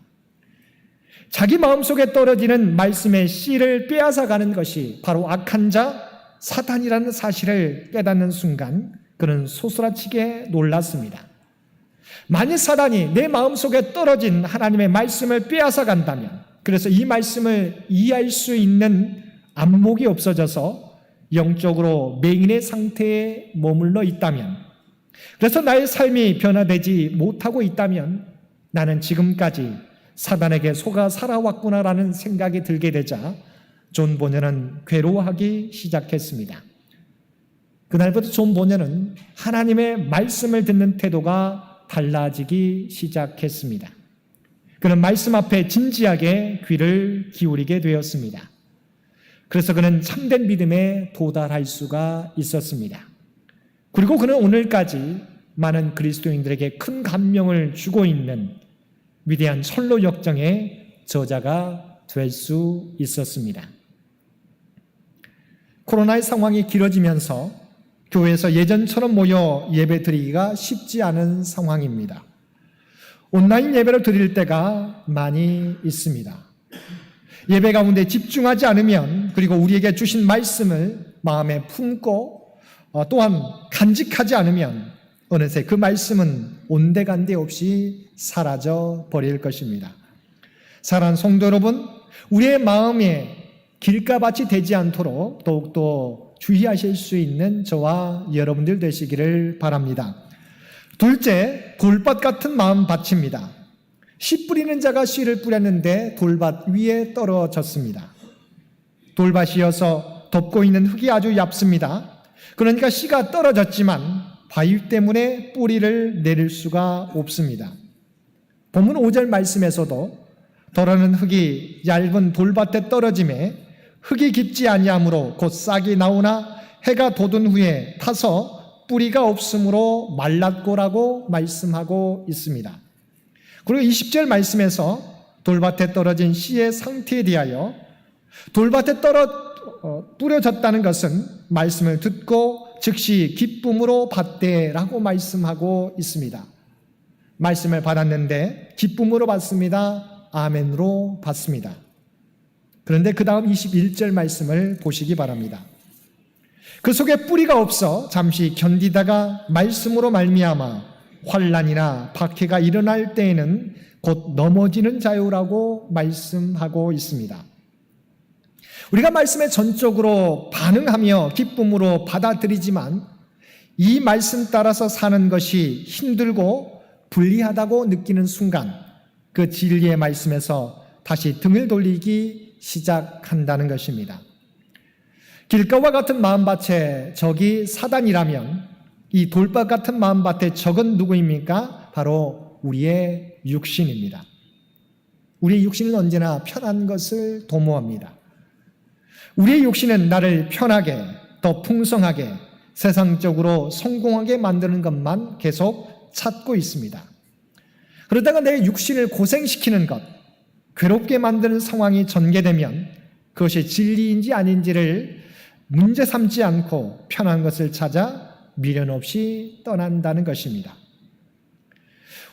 자기 마음속에 떨어지는 말씀의 씨를 빼앗아가는 것이 바로 악한 자 사탄이라는 사실을 깨닫는 순간 그는 소스라치게 놀랐습니다. 만일 사단이 내 마음속에 떨어진 하나님의 말씀을 빼앗아간다면, 그래서 이 말씀을 이해할 수 있는 안목이 없어져서 영적으로 맹인의 상태에 머물러 있다면, 그래서 나의 삶이 변화되지 못하고 있다면 나는 지금까지 사단에게 속아 살아왔구나라는 생각이 들게 되자 존 버녀는 괴로워하기 시작했습니다. 그날부터 존 버녀는 하나님의 말씀을 듣는 태도가 달라지기 시작했습니다. 그는 말씀 앞에 진지하게 귀를 기울이게 되었습니다. 그래서 그는 참된 믿음에 도달할 수가 있었습니다. 그리고 그는 오늘까지 많은 그리스도인들에게 큰 감명을 주고 있는 위대한 솔로 역정의 저자가 될 수 있었습니다. 코로나의 상황이 길어지면서 교회에서 예전처럼 모여 예배 드리기가 쉽지 않은 상황입니다. 온라인 예배를 드릴 때가 많이 있습니다. 예배 가운데 집중하지 않으면, 그리고 우리에게 주신 말씀을 마음에 품고 또한 간직하지 않으면 어느새 그 말씀은 온데간데 없이 사라져 버릴 것입니다. 사랑하는 성도 여러분, 우리의 마음에 길가밭이 되지 않도록 더욱더 주의하실 수 있는 저와 여러분들 되시기를 바랍니다. 둘째, 돌밭 같은 마음밭입니다. 씨 뿌리는 자가 씨를 뿌렸는데 돌밭 위에 떨어졌습니다. 돌밭이어서 덮고 있는 흙이 아주 얇습니다. 그러니까 씨가 떨어졌지만 바위 때문에 뿌리를 내릴 수가 없습니다. 본문 5절 말씀에서도 더러는 흙이 얇은 돌밭에 떨어짐에 흙이 깊지 아니하므로 곧 싹이 나오나 해가 돋은 후에 타서 뿌리가 없으므로 말랐고라고 말씀하고 있습니다. 그리고 20절 말씀에서 돌밭에 떨어진 씨의 상태에 대하여 돌밭에 뿌려졌다는 것은 말씀을 듣고 즉시 기쁨으로 받되라고 말씀하고 있습니다. 말씀을 받았는데 기쁨으로 받습니다. 아멘으로 받습니다. 그런데 그 다음 21절 말씀을 보시기 바랍니다. 그 속에 뿌리가 없어 잠시 견디다가 말씀으로 말미암아 환난이나 박해가 일어날 때에는 곧 넘어지는 자유라고 말씀하고 있습니다. 우리가 말씀에 전적으로 반응하며 기쁨으로 받아들이지만 이 말씀 따라서 사는 것이 힘들고 불리하다고 느끼는 순간 그 진리의 말씀에서 다시 등을 돌리기 시작한다는 것입니다. 길가와 같은 마음밭에 적이 사단이라면 이 돌밭 같은 마음밭의 적은 누구입니까? 바로 우리의 육신입니다. 우리의 육신은 언제나 편한 것을 도모합니다. 우리의 육신은 나를 편하게, 더 풍성하게, 세상적으로 성공하게 만드는 것만 계속 찾고 있습니다. 그러다가 내 육신을 고생시키는 것, 괴롭게 만드는 상황이 전개되면 그것이 진리인지 아닌지를 문제 삼지 않고 편한 것을 찾아 미련 없이 떠난다는 것입니다.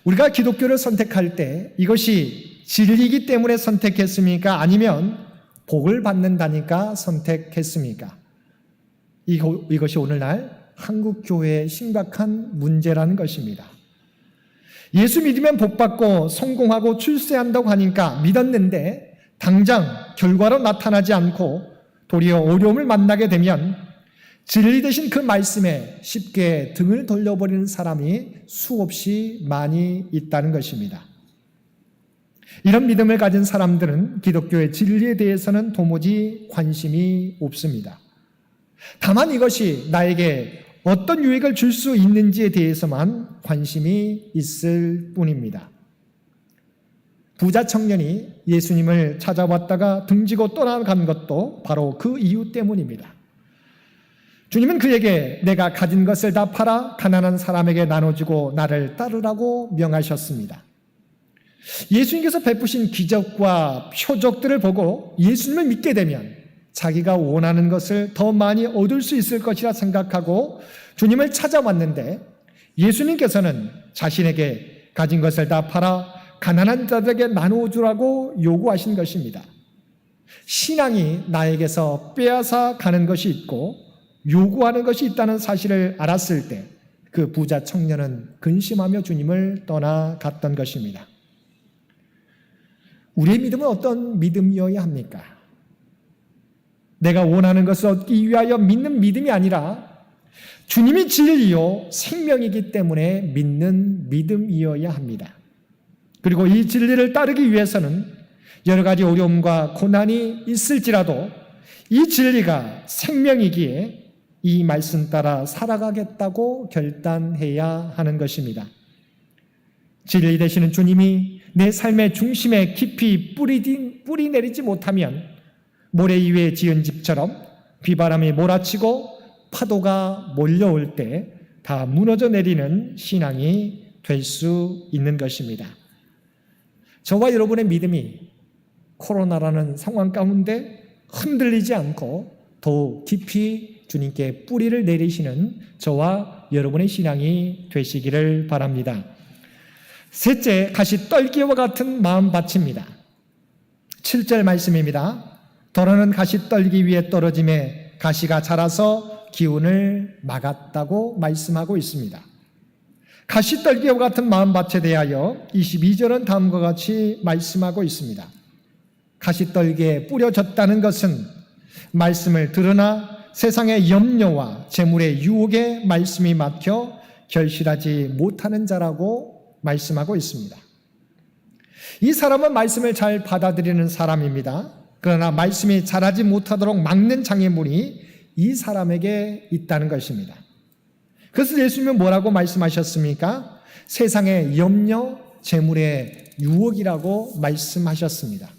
우리가 기독교를 선택할 때 이것이 진리이기 때문에 선택했습니까? 아니면 복을 받는다니까 선택했습니까? 이것이 오늘날 한국 교회의 심각한 문제라는 것입니다. 예수 믿으면 복받고 성공하고 출세한다고 하니까 믿었는데 당장 결과로 나타나지 않고 도리어 어려움을 만나게 되면 진리 되신 그 말씀에 쉽게 등을 돌려버리는 사람이 수없이 많이 있다는 것입니다. 이런 믿음을 가진 사람들은 기독교의 진리에 대해서는 도무지 관심이 없습니다. 다만 이것이 나에게 어떤 유익을 줄 수 있는지에 대해서만 관심이 있을 뿐입니다. 부자 청년이 예수님을 찾아왔다가 등지고 떠나간 것도 바로 그 이유 때문입니다. 주님은 그에게 내가 가진 것을 다 팔아 가난한 사람에게 나눠주고 나를 따르라고 명하셨습니다. 예수님께서 베푸신 기적과 표적들을 보고 예수님을 믿게 되면 자기가 원하는 것을 더 많이 얻을 수 있을 것이라 생각하고 주님을 찾아왔는데 예수님께서는 자신에게 가진 것을 다 팔아 가난한 자들에게 나누어주라고 요구하신 것입니다. 신앙이 나에게서 빼앗아 가는 것이 있고 요구하는 것이 있다는 사실을 알았을 때 그 부자 청년은 근심하며 주님을 떠나갔던 것입니다. 우리의 믿음은 어떤 믿음이어야 합니까? 내가 원하는 것을 얻기 위하여 믿는 믿음이 아니라 주님이 진리요 생명이기 때문에 믿는 믿음이어야 합니다. 그리고 이 진리를 따르기 위해서는 여러 가지 어려움과 고난이 있을지라도 이 진리가 생명이기에 이 말씀 따라 살아가겠다고 결단해야 하는 것입니다. 진리 되시는 주님이 내 삶의 중심에 깊이 뿌리 내리지 못하면 모래 위에 지은 집처럼 비바람이 몰아치고 파도가 몰려올 때 다 무너져 내리는 신앙이 될 수 있는 것입니다. 저와 여러분의 믿음이 코로나라는 상황 가운데 흔들리지 않고 더욱 깊이 주님께 뿌리를 내리시는 저와 여러분의 신앙이 되시기를 바랍니다. 셋째, 가시떨기와 같은 마음밭입니다. 7절 말씀입니다. 더러는 가시떨기 위에 떨어짐에 가시가 자라서 기운을 막았다고 말씀하고 있습니다. 가시떨기와 같은 마음밭에 대하여 22절은 다음과 같이 말씀하고 있습니다. 가시떨기에 뿌려졌다는 것은 말씀을 들으나 세상의 염려와 재물의 유혹에 말씀이 막혀 결실하지 못하는 자라고 말씀하고 있습니다. 이 사람은 말씀을 잘 받아들이는 사람입니다. 그러나 말씀이 자라지 못하도록 막는 장애물이 이 사람에게 있다는 것입니다. 그래서 예수님은 뭐라고 말씀하셨습니까? 세상의 염려, 재물의 유혹이라고 말씀하셨습니다.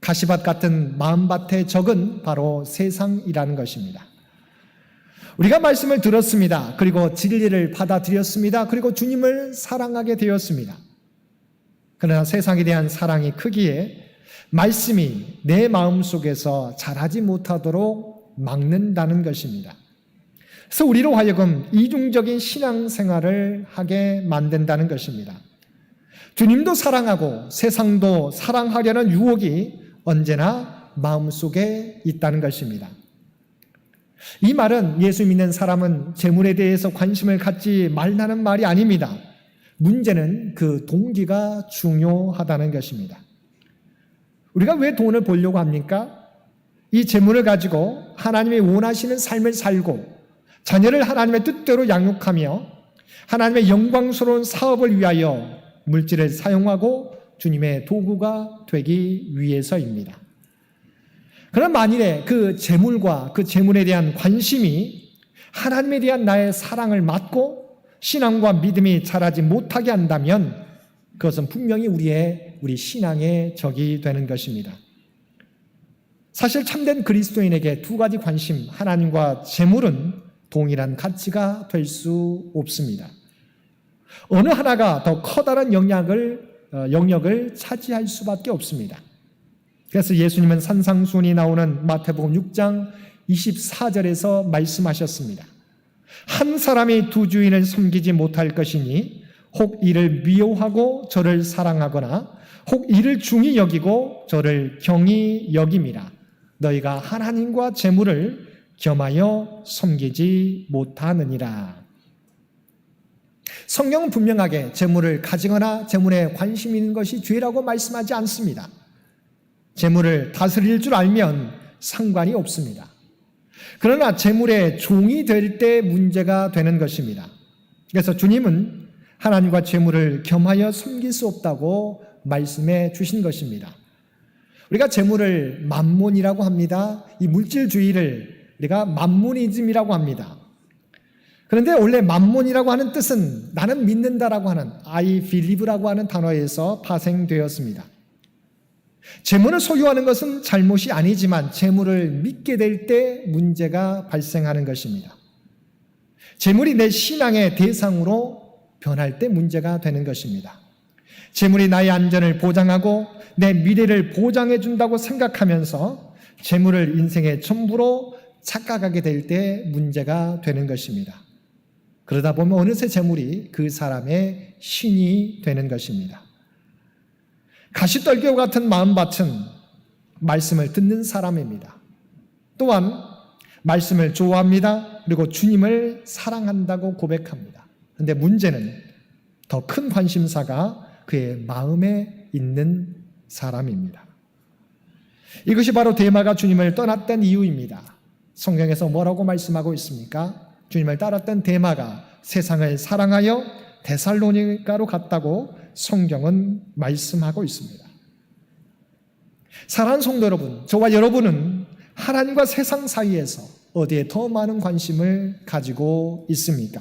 가시밭 같은 마음밭의 적은 바로 세상이라는 것입니다. 우리가 말씀을 들었습니다. 그리고 진리를 받아들였습니다. 그리고 주님을 사랑하게 되었습니다. 그러나 세상에 대한 사랑이 크기에 말씀이 내 마음속에서 자라지 못하도록 막는다는 것입니다. 그래서 우리로 하여금 이중적인 신앙생활을 하게 만든다는 것입니다. 주님도 사랑하고 세상도 사랑하려는 유혹이 언제나 마음속에 있다는 것입니다. 이 말은 예수 믿는 사람은 재물에 대해서 관심을 갖지 말라는 말이 아닙니다. 문제는 그 동기가 중요하다는 것입니다. 우리가 왜 돈을 벌려고 합니까? 이 재물을 가지고 하나님이 원하시는 삶을 살고 자녀를 하나님의 뜻대로 양육하며 하나님의 영광스러운 사업을 위하여 물질을 사용하고 주님의 도구가 되기 위해서입니다. 그러나 만일에 그 재물과 그 재물에 대한 관심이 하나님에 대한 나의 사랑을 막고 신앙과 믿음이 자라지 못하게 한다면 그것은 분명히 우리 신앙의 적이 되는 것입니다. 사실 참된 그리스도인에게 두 가지 관심, 하나님과 재물은 동일한 가치가 될 수 없습니다. 어느 하나가 더 커다란 영역을 차지할 수밖에 없습니다. 그래서 예수님은 산상수훈이 나오는 마태복음 6장 24절에서 말씀하셨습니다. 한 사람이 두 주인을 섬기지 못할 것이니 혹 이를 미워하고 저를 사랑하거나 혹 이를 중히 여기고 저를 경히 여김이라. 너희가 하나님과 재물을 겸하여 섬기지 못하느니라. 성경은 분명하게 재물을 가지거나 재물에 관심 있는 것이 죄라고 말씀하지 않습니다. 재물을 다스릴 줄 알면 상관이 없습니다. 그러나 재물의 종이 될 때 문제가 되는 것입니다. 그래서 주님은 하나님과 재물을 겸하여 섬길 수 없다고 말씀해 주신 것입니다. 우리가 재물을 만몬이라고 합니다. 이 물질주의를 우리가 만모니즘이라고 합니다. 그런데 원래 만몬이라고 하는 뜻은 나는 믿는다라고 하는 I believe라고 하는 단어에서 파생되었습니다. 재물을 소유하는 것은 잘못이 아니지만 재물을 믿게 될 때 문제가 발생하는 것입니다. 재물이 내 신앙의 대상으로 변할 때 문제가 되는 것입니다. 재물이 나의 안전을 보장하고 내 미래를 보장해 준다고 생각하면서 재물을 인생의 전부로 착각하게 될 때 문제가 되는 것입니다. 그러다 보면 어느새 재물이 그 사람의 신이 되는 것입니다. 가시떨기와 같은 마음밭은 말씀을 듣는 사람입니다. 또한 말씀을 좋아합니다. 그리고 주님을 사랑한다고 고백합니다. 그런데 문제는 더 큰 관심사가 그의 마음에 있는 사람입니다. 이것이 바로 데마가 주님을 떠났던 이유입니다. 성경에서 뭐라고 말씀하고 있습니까? 주님을 따랐던 데마가 세상을 사랑하여 데살로니가로 갔다고 성경은 말씀하고 있습니다. 사랑하는 성도 여러분, 저와 여러분은 하나님과 세상 사이에서 어디에 더 많은 관심을 가지고 있습니까?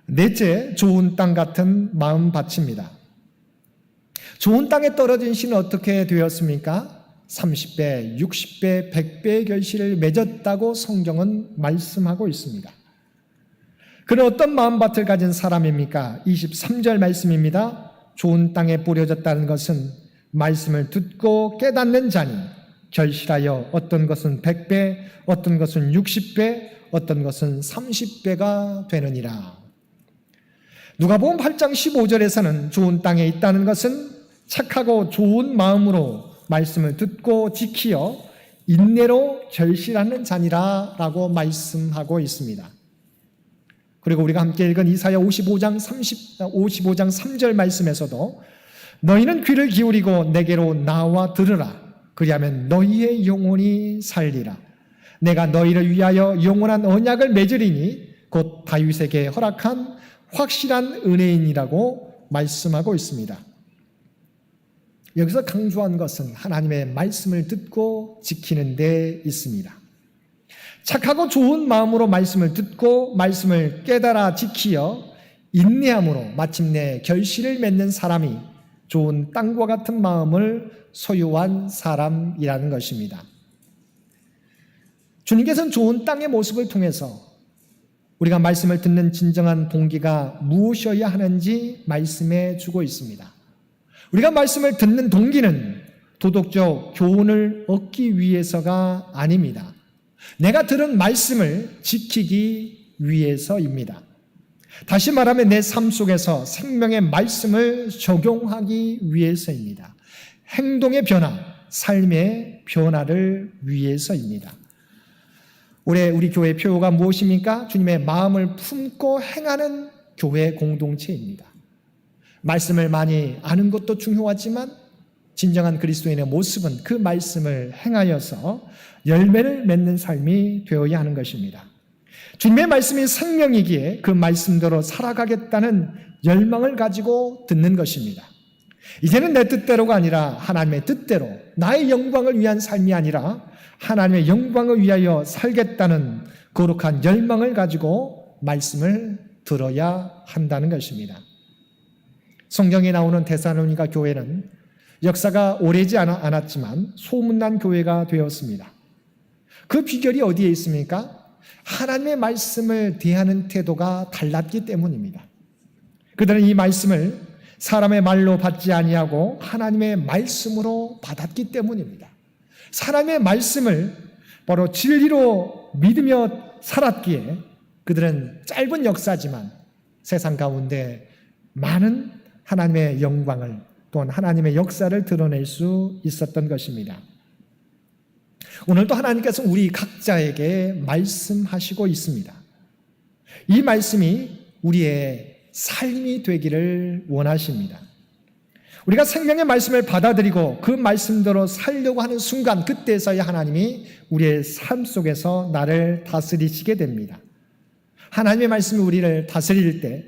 넷째, 좋은 땅 같은 마음밭입니다. 좋은 땅에 떨어진 씨는 어떻게 되었습니까? 30배, 60배, 100배의 결실을 맺었다고 성경은 말씀하고 있습니다. 그는 어떤 마음밭을 가진 사람입니까? 23절 말씀입니다. 좋은 땅에 뿌려졌다는 것은 말씀을 듣고 깨닫는 자니 결실하여 어떤 것은 100배, 어떤 것은 60배, 어떤 것은 30배가 되느니라. 누가복음 8장 15절에서는 좋은 땅에 있다는 것은 착하고 좋은 마음으로 말씀을 듣고 지키어 인내로 결실하는 자니라 라고 말씀하고 있습니다. 그리고 우리가 함께 읽은 이사야 55장 3절 말씀에서도 너희는 귀를 기울이고 내게로 나와 들으라. 그리하면 너희의 영혼이 살리라. 내가 너희를 위하여 영원한 언약을 맺으리니 곧 다윗에게 허락한 확실한 은혜인이라고 말씀하고 있습니다. 여기서 강조한 것은 하나님의 말씀을 듣고 지키는 데 있습니다. 착하고 좋은 마음으로 말씀을 듣고 말씀을 깨달아 지키어 인내함으로 마침내 결실을 맺는 사람이 좋은 땅과 같은 마음을 소유한 사람이라는 것입니다. 주님께서는 좋은 땅의 모습을 통해서 우리가 말씀을 듣는 진정한 동기가 무엇이어야 하는지 말씀해 주고 있습니다. 우리가 말씀을 듣는 동기는 도덕적 교훈을 얻기 위해서가 아닙니다. 내가 들은 말씀을 지키기 위해서입니다. 다시 말하면 내 삶 속에서 생명의 말씀을 적용하기 위해서입니다. 행동의 변화, 삶의 변화를 위해서입니다. 올해 우리 교회 표어가 무엇입니까? 주님의 마음을 품고 행하는 교회 공동체입니다. 말씀을 많이 아는 것도 중요하지만 진정한 그리스도인의 모습은 그 말씀을 행하여서 열매를 맺는 삶이 되어야 하는 것입니다. 주님의 말씀이 생명이기에 그 말씀대로 살아가겠다는 열망을 가지고 듣는 것입니다. 이제는 내 뜻대로가 아니라 하나님의 뜻대로 나의 영광을 위한 삶이 아니라 하나님의 영광을 위하여 살겠다는 거룩한 열망을 가지고 말씀을 들어야 한다는 것입니다. 성경에 나오는 데살로니가 교회는 역사가 오래지 않았지만 소문난 교회가 되었습니다. 그 비결이 어디에 있습니까? 하나님의 말씀을 대하는 태도가 달랐기 때문입니다. 그들은 이 말씀을 사람의 말로 받지 아니하고 하나님의 말씀으로 받았기 때문입니다. 하나님의 말씀을 바로 진리로 믿으며 살았기에 그들은 짧은 역사지만 세상 가운데 많은 하나님의 영광을 또한 하나님의 역사를 드러낼 수 있었던 것입니다. 오늘도 하나님께서 우리 각자에게 말씀하시고 있습니다. 이 말씀이 우리의 삶이 되기를 원하십니다. 우리가 생명의 말씀을 받아들이고 그 말씀대로 살려고 하는 순간, 그때서야 하나님이 우리의 삶 속에서 나를 다스리시게 됩니다. 하나님의 말씀이 우리를 다스릴 때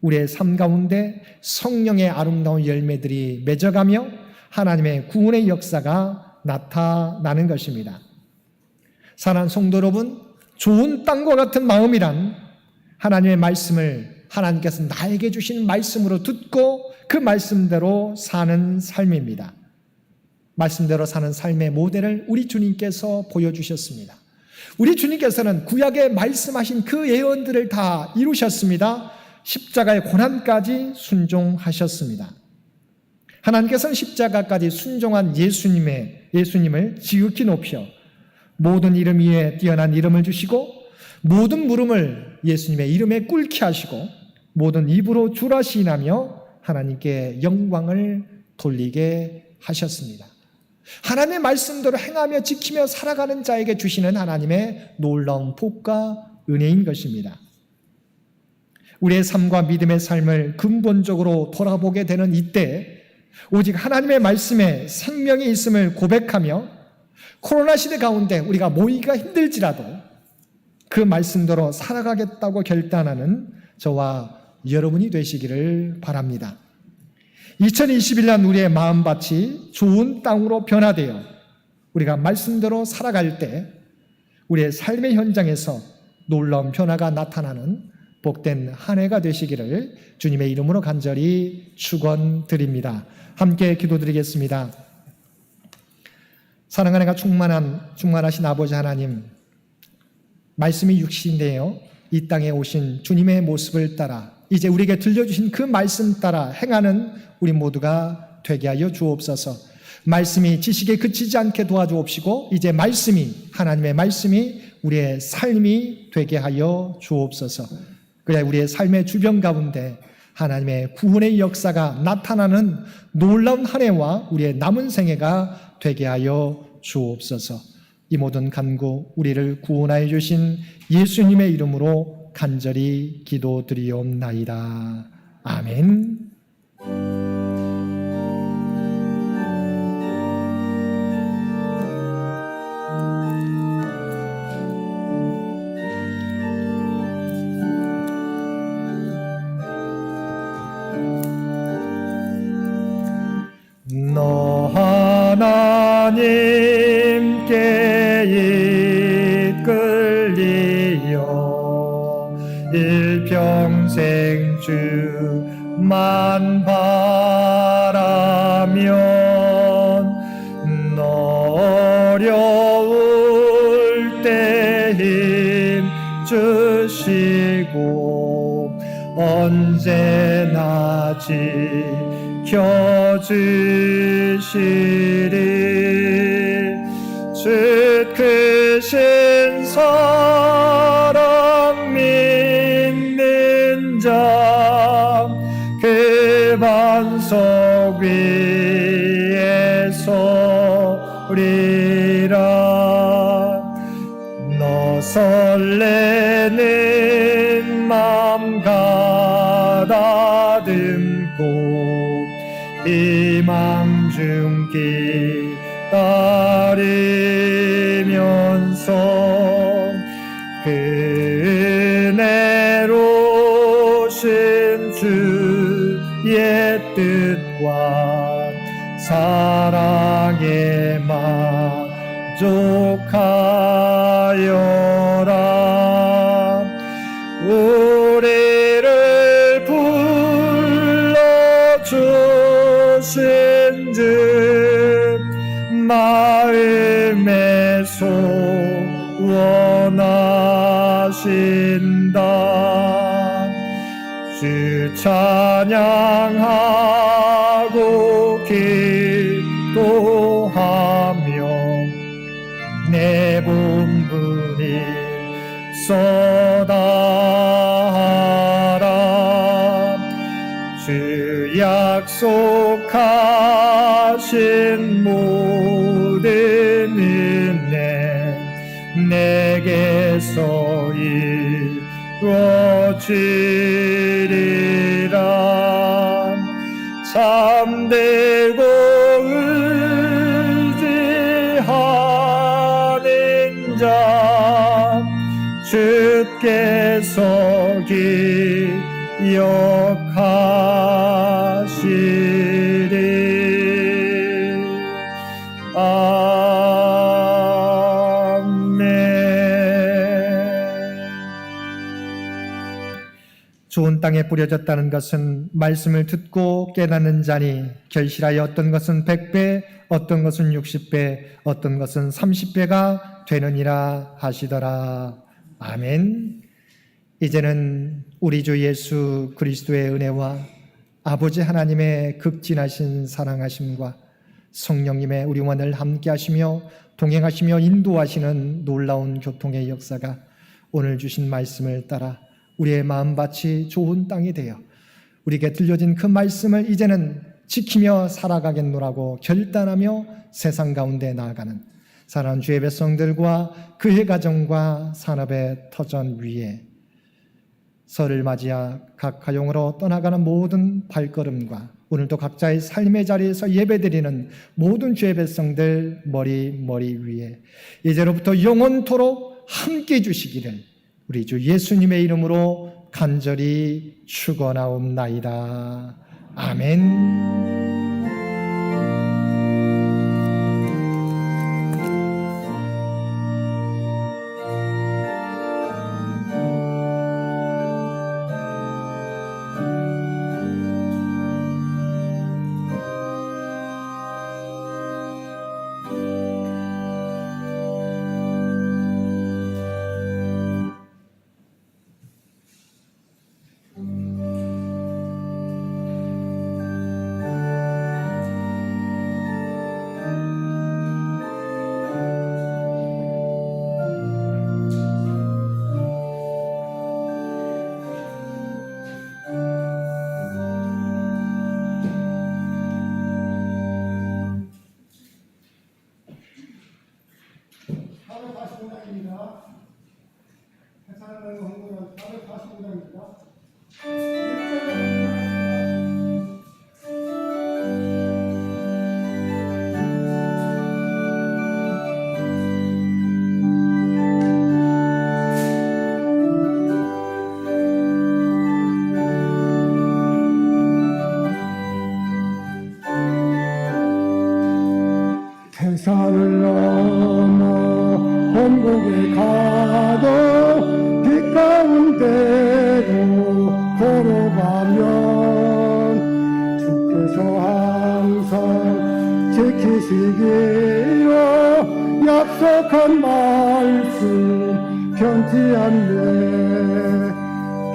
우리의 삶 가운데 성령의 아름다운 열매들이 맺어가며 하나님의 구원의 역사가 나타나는 것입니다. 사랑하는 성도 여러분, 좋은 땅과 같은 마음이란 하나님의 말씀을 하나님께서 나에게 주신 말씀으로 듣고 그 말씀대로 사는 삶입니다. 말씀대로 사는 삶의 모델을 우리 주님께서 보여주셨습니다. 우리 주님께서는 구약에 말씀하신 그 예언들을 다 이루셨습니다. 십자가의 고난까지 순종하셨습니다. 하나님께서는 십자가까지 순종한 예수님을 지극히 높여 모든 이름 위에 뛰어난 이름을 주시고 모든 물음을 예수님의 이름에 꿇게 하시고 모든 입으로 주라 시인하며 하나님께 영광을 돌리게 하셨습니다. 하나님의 말씀대로 행하며 지키며 살아가는 자에게 주시는 하나님의 놀라운 복과 은혜인 것입니다. 우리의 삶과 믿음의 삶을 근본적으로 돌아보게 되는 이때 오직 하나님의 말씀에 생명이 있음을 고백하며 코로나 시대 가운데 우리가 모이기가 힘들지라도 그 말씀대로 살아가겠다고 결단하는 저와 여러분이 되시기를 바랍니다. 2021년 우리의 마음밭이 좋은 땅으로 변화되어 우리가 말씀대로 살아갈 때 우리의 삶의 현장에서 놀라운 변화가 나타나는 복된 한 해가 되시기를 주님의 이름으로 간절히 축원드립니다. 함께 기도드리겠습니다. 사랑하는 충만하신 아버지 하나님, 말씀이 육신이 되어 이 땅에 오신 주님의 모습을 따라 이제 우리에게 들려주신 그 말씀 따라 행하는 우리 모두가 되게 하여 주옵소서. 말씀이 지식에 그치지 않게 도와주옵시고 이제 하나님의 말씀이 우리의 삶이 되게 하여 주옵소서. 그래야 우리의 삶의 주변 가운데 하나님의 구원의 역사가 나타나는 놀라운 한 해와 우리의 남은 생애가 되게 하여 주옵소서. 이 모든 간구 우리를 구원하여 주신 예수님의 이름으로 간절히 기도드리옵나이다. 아멘. 너 하나님께 이끌리어 일평생 주만 바라면 너 어려울 때 힘 주시고 언제나 지켜주시리. 주 크신 사랑 믿는 자 그 반석 위에 서리라. 너 설레는 맘 가다듬고 희망 중 기다리면서 그 은혜로우신 주의 뜻과 사랑에 만족하여라. 우리를 불러주신 주 마음에 소원하신다. 주 찬양하고 기도하며 내 본분이 쏟아하라. 주 약속하신 모든 은혜 내게서 이루어지리라. 참 잠들고 의지하는 자 주께서 기억하시리. 아멘. 좋은 땅에 뿌려졌다는 것은 말씀을 듣고 깨닫는 자니 결실하여 어떤 것은 100배, 어떤 것은 60배, 어떤 것은 30배가 되느니라 하시더라. 아멘. 이제는 우리 주 예수 그리스도의 은혜와 아버지 하나님의 극진하신 사랑하심과 성령님의 우리와 늘 함께 하시며 동행하시며 인도하시는 놀라운 교통의 역사가 오늘 주신 말씀을 따라 우리의 마음밭이 좋은 땅이 되어 우리에게 들려진 그 말씀을 이제는 지키며 살아가겠노라고 결단하며 세상 가운데 나아가는 사랑하는 주의 백성들과 그의 가정과 산업의 터전 위에 설을 맞이하 각 가정으로 떠나가는 모든 발걸음과 오늘도 각자의 삶의 자리에서 예배드리는 모든 주의 백성들 머리 위에 이제로부터 영원토록 함께 해주시기를 우리 주 예수님의 이름으로 간절히 축원하옵나이다. 아멘. 태산을 넘어 본국에 가도 빛 가운데로 걸어가면 주께서 항상 지키시기로 약속한 말씀 변치 않네.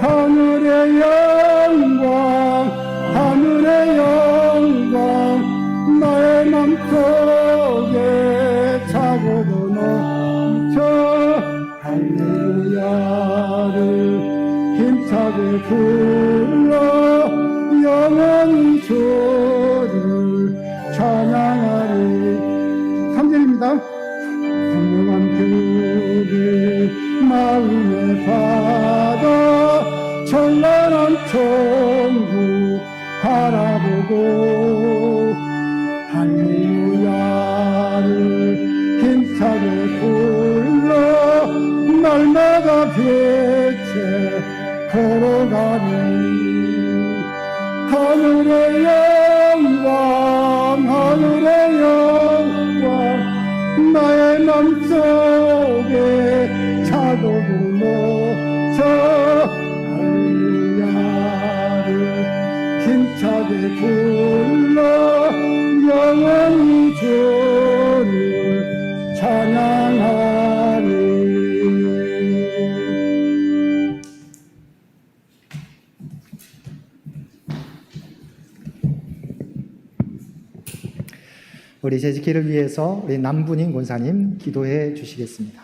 하늘의 영광 하늘의 영광 나의 맘속에 차고도 넘쳐 할렐루야를 힘차게 불러 영원히 주를 찬양하리. 3절입니다. 선명한 그를 마음에 받아 찬란한 천국 바라보고 할렐루야를 힘차게 불러 날마다 빛에 걸어가니 하늘의 영광 하늘의 영광 나의 맘속에 차고도 넘쳐 할렐루야를 힘차게 불러 영원히 주를 찬양하리. 우리 재직기를 위해서 우리 남분인 권사님 기도해 주시겠습니다.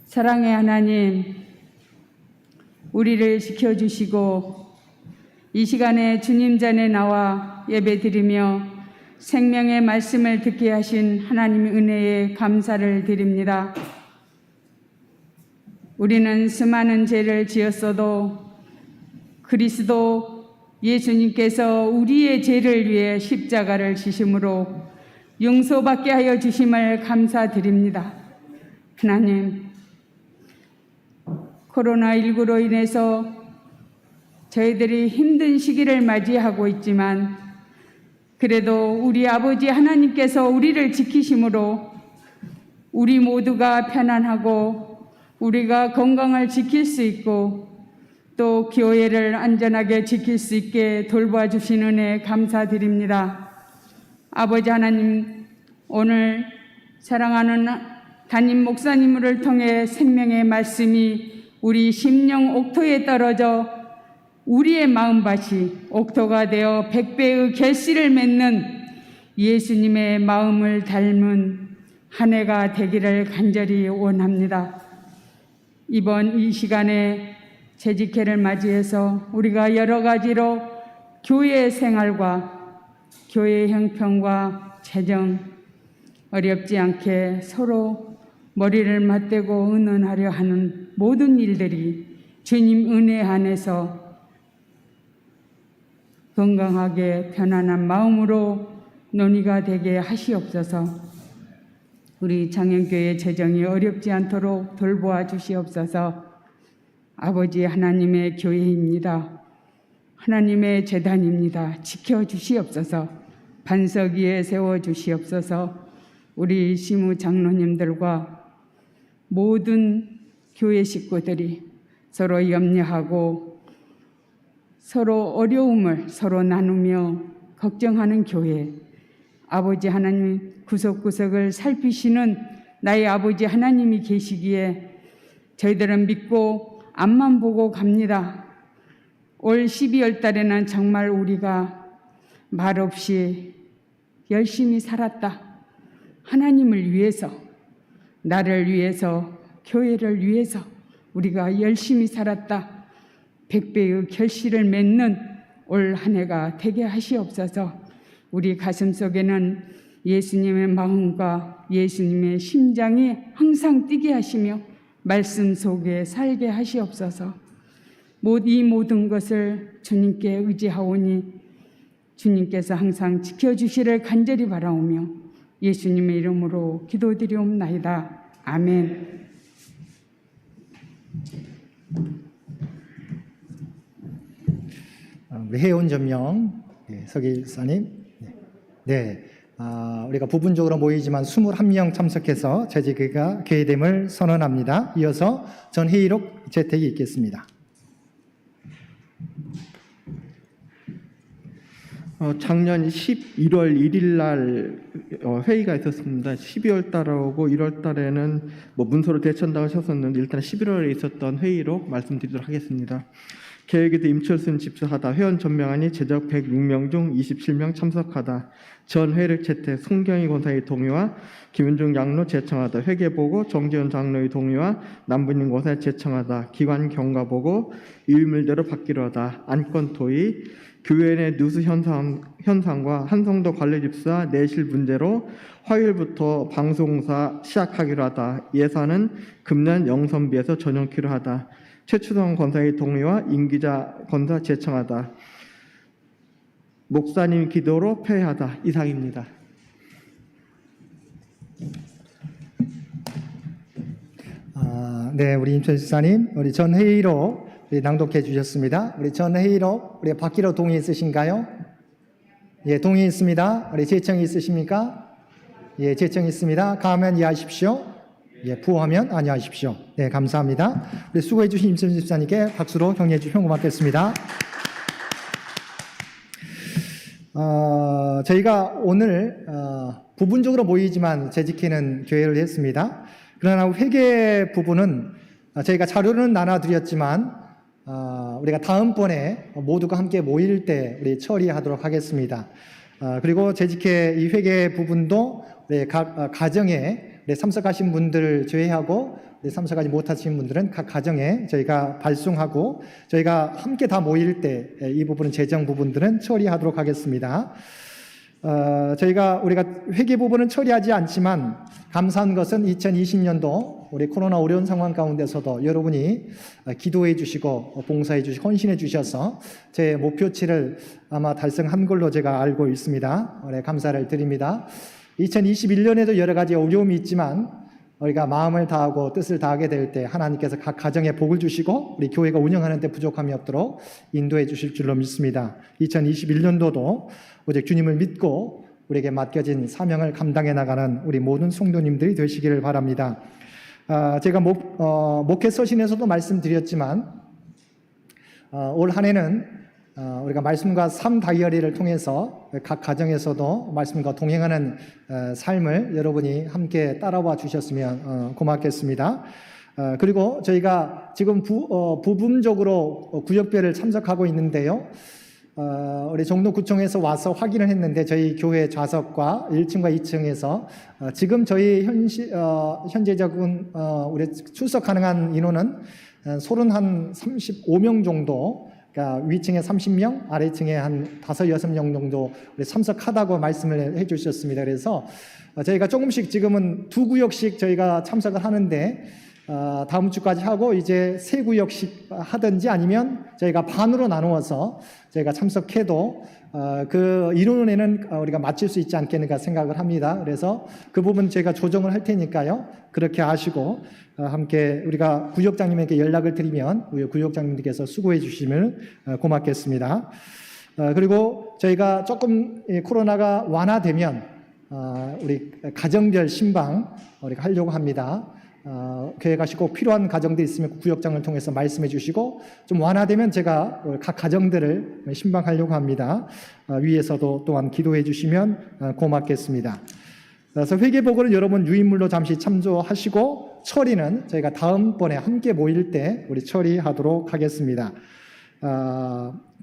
사랑의 하나님, 우리를 지켜주시고 이 시간에 주님 전에 나와 예배드리며 생명의 말씀을 듣게 하신 하나님의 은혜에 감사를 드립니다. 우리는 수많은 죄를 지었어도 그리스도 예수님께서 우리의 죄를 위해 십자가를 지심으로 용서받게 하여 주심을 감사드립니다. 하나님, 코로나19로 인해서 저희들이 힘든 시기를 맞이하고 있지만 그래도 우리 아버지 하나님께서 우리를 지키심으로 우리 모두가 편안하고 우리가 건강을 지킬 수 있고 또 교회를 안전하게 지킬 수 있게 돌봐주신 은혜 감사드립니다. 아버지 하나님, 오늘 사랑하는 담임 목사님을 통해 생명의 말씀이 우리 심령 옥토에 떨어져 우리의 마음밭이 옥토가 되어 백배의 결실을 맺는 예수님의 마음을 닮은 한 해가 되기를 간절히 원합니다. 이번 이 시간에 재직회를 맞이해서 우리가 여러 가지로 교회 생활과 교회 형편과 재정 어렵지 않게 서로 머리를 맞대고 의논하려 하는 모든 일들이 주님 은혜 안에서 건강하게 편안한 마음으로 논의가 되게 하시옵소서. 우리 장영교회 재정이 어렵지 않도록 돌보아 주시옵소서. 아버지 하나님의 교회입니다. 하나님의 재단입니다. 지켜주시옵소서. 반석 위에 세워주시옵소서. 우리 시무 장로님들과 모든 교회 식구들이 서로 염려하고 서로 어려움을 서로 나누며 걱정하는 교회, 아버지 하나님 구석구석을 살피시는 나의 아버지 하나님이 계시기에 저희들은 믿고 앞만 보고 갑니다. 올 12월 달에는 정말 우리가 말없이 열심히 살았다. 하나님을 위해서, 나를 위해서, 교회를 위해서 우리가 열심히 살았다. 100배의 결실을 맺는 올 한 해가 되게 하시옵소서. 우리 가슴 속에는 예수님의 마음과 예수님의 심장이 항상 뛰게 하시며 말씀 속에 살게 하시옵소서. 이 모든 것을 주님께 의지하오니 주님께서 항상 지켜주시를 간절히 바라오며 예수님의 이름으로 기도드리옵나이다. 아멘. 우리 해온 전명 서기 일사님, 우리가 부분적으로 모이지만 21명 참석해서 재직회가 개회됨을 선언합니다. 이어서 전 회의록 채택이 있겠습니다. 작년 11월 1일 날 회의가 있었습니다. 12월 달하고 1월 달에는 문서로 대처한다고 하셨었는데 일단 11월에 있었던 회의록 말씀드리도록 하겠습니다. 계획에도 임철순 집사하다 회원 전명안이 제적 106명 중 27명 참석하다. 전 회의록 채택 송경희 권사의 동의와 김윤중 양로 제청하다. 회계보고 정지현 장로의 동의와 남분인 권사의 제청하다. 기관 경과보고 유의물대로 받기로 하다. 안건 토의 교회 내 누수 현상과 한성도 관리 집사 내실 문제로 화요일부터 방송사 시작하기로 하다. 예산은 금년 영선비에서 전용키로 하다. 최추성 권사의 동의와 임기자 권사 제청하다. 목사님 기도로 폐회하다. 이상입니다. 우리 임철 집사님, 우리 전 회의록 낭독해 주셨습니다. 우리 전 회의록 우리 받기로 동의 있으신가요? 예, 동의 있습니다. 우리 제청이 있으십니까? 예, 제청이 있습니다. 가하면 이해하십시오. 예, 부호하면 아니하십시오. 네, 감사합니다. 우리 수고해 주신 임철 집사님께 박수로 격려해 주시면 고맙겠습니다. 저희가 오늘 부분적으로 모이지만 재직회는 교회를 했습니다. 그러나 회계 부분은 저희가 자료는 나눠드렸지만 우리가 다음번에 모두가 함께 모일 때 우리 처리하도록 하겠습니다. 그리고 재직회 이 회계 부분도 우리 각 가정에 참석하신 분들을 제외하고 참석하지 못하신 분들은 각 가정에 저희가 발송하고 저희가 함께 다 모일 때 이 부분은 재정 부분들은 처리하도록 하겠습니다. 우리가 회계 부분은 처리하지 않지만 감사한 것은 2020년도 우리 코로나 어려운 상황 가운데서도 여러분이 기도해 주시고 봉사해 주시고 헌신해 주셔서 제 목표치를 아마 달성한 걸로 제가 알고 있습니다. 감사를 드립니다. 2021년에도 여러 가지 어려움이 있지만 우리가 마음을 다하고 뜻을 다하게 될 때 하나님께서 각 가정에 복을 주시고 우리 교회가 운영하는 데 부족함이 없도록 인도해 주실 줄로 믿습니다. 2021년도도 오직 주님을 믿고 우리에게 맡겨진 사명을 감당해 나가는 우리 모든 성도님들이 되시기를 바랍니다. 제가 목회 서신에서도 말씀드렸지만 올 한 해는 우리가 말씀과 삶 다이어리를 통해서 각 가정에서도 말씀과 동행하는 삶을 여러분이 함께 따라와 주셨으면 고맙겠습니다. 그리고 저희가 지금 부분적으로 구역별을 참석하고 있는데요. 우리 종로구청에서 와서 확인을 했는데 저희 교회 좌석과 1층과 2층에서 지금 저희 현재적인 우리 출석 가능한 인원은 솔은 한 35명 정도, 그러니까 위층에 30명, 아래층에 한 5, 6명 정도 우리 참석하다고 말씀을 해주셨습니다. 그래서 저희가 조금씩 지금은 2구역씩 저희가 참석을 하는데 다음 주까지 하고 이제 3구역씩 하든지 아니면 저희가 반으로 나누어서 저희가 참석해도 그 인원에는 우리가 맞출 수 있지 않겠는가 생각을 합니다. 그래서 그 부분 제가 조정을 할 테니까요. 그렇게 아시고 함께 우리가 구역장님에게 연락을 드리면 우리 구역장님들께서 수고해 주시면 고맙겠습니다. 그리고 저희가 조금 코로나가 완화되면 우리 가정별 신방 우리가 하려고 합니다. 계획하시 꼭 필요한 가정들이 있으면 구역장을 통해서 말씀해 주시고 좀 완화되면 제가 각 가정들을 신방하려고 합니다. 위에서도 또한 기도해 주시면 고맙겠습니다. 그래서 회개복음은 여러분 유인물로 잠시 참조하시고 처리는 저희가 다음번에 함께 모일 때 우리 처리하도록 하겠습니다.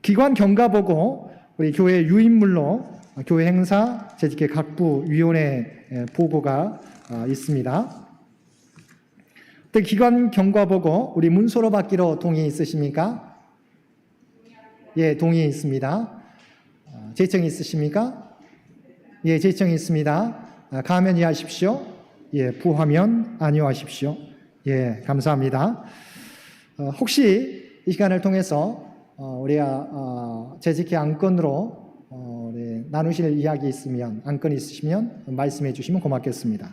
기관 경과보고 우리 교회 유인물로 교회 행사 재직회 각부 위원회 보고가 있습니다. 기관 경과 보고 우리 문서로 받기로 동의 있으십니까? 예, 동의 있습니다. 제청이 있으십니까? 예, 제청이 있습니다. 가면 이해하십시오. 예, 부하면 아니하십시오. 예, 감사합니다. 혹시 이 시간을 통해서 우리가 재직회 안건으로 우리 나누실 이야기 있으면 안건이 있으시면 말씀해 주시면 고맙겠습니다.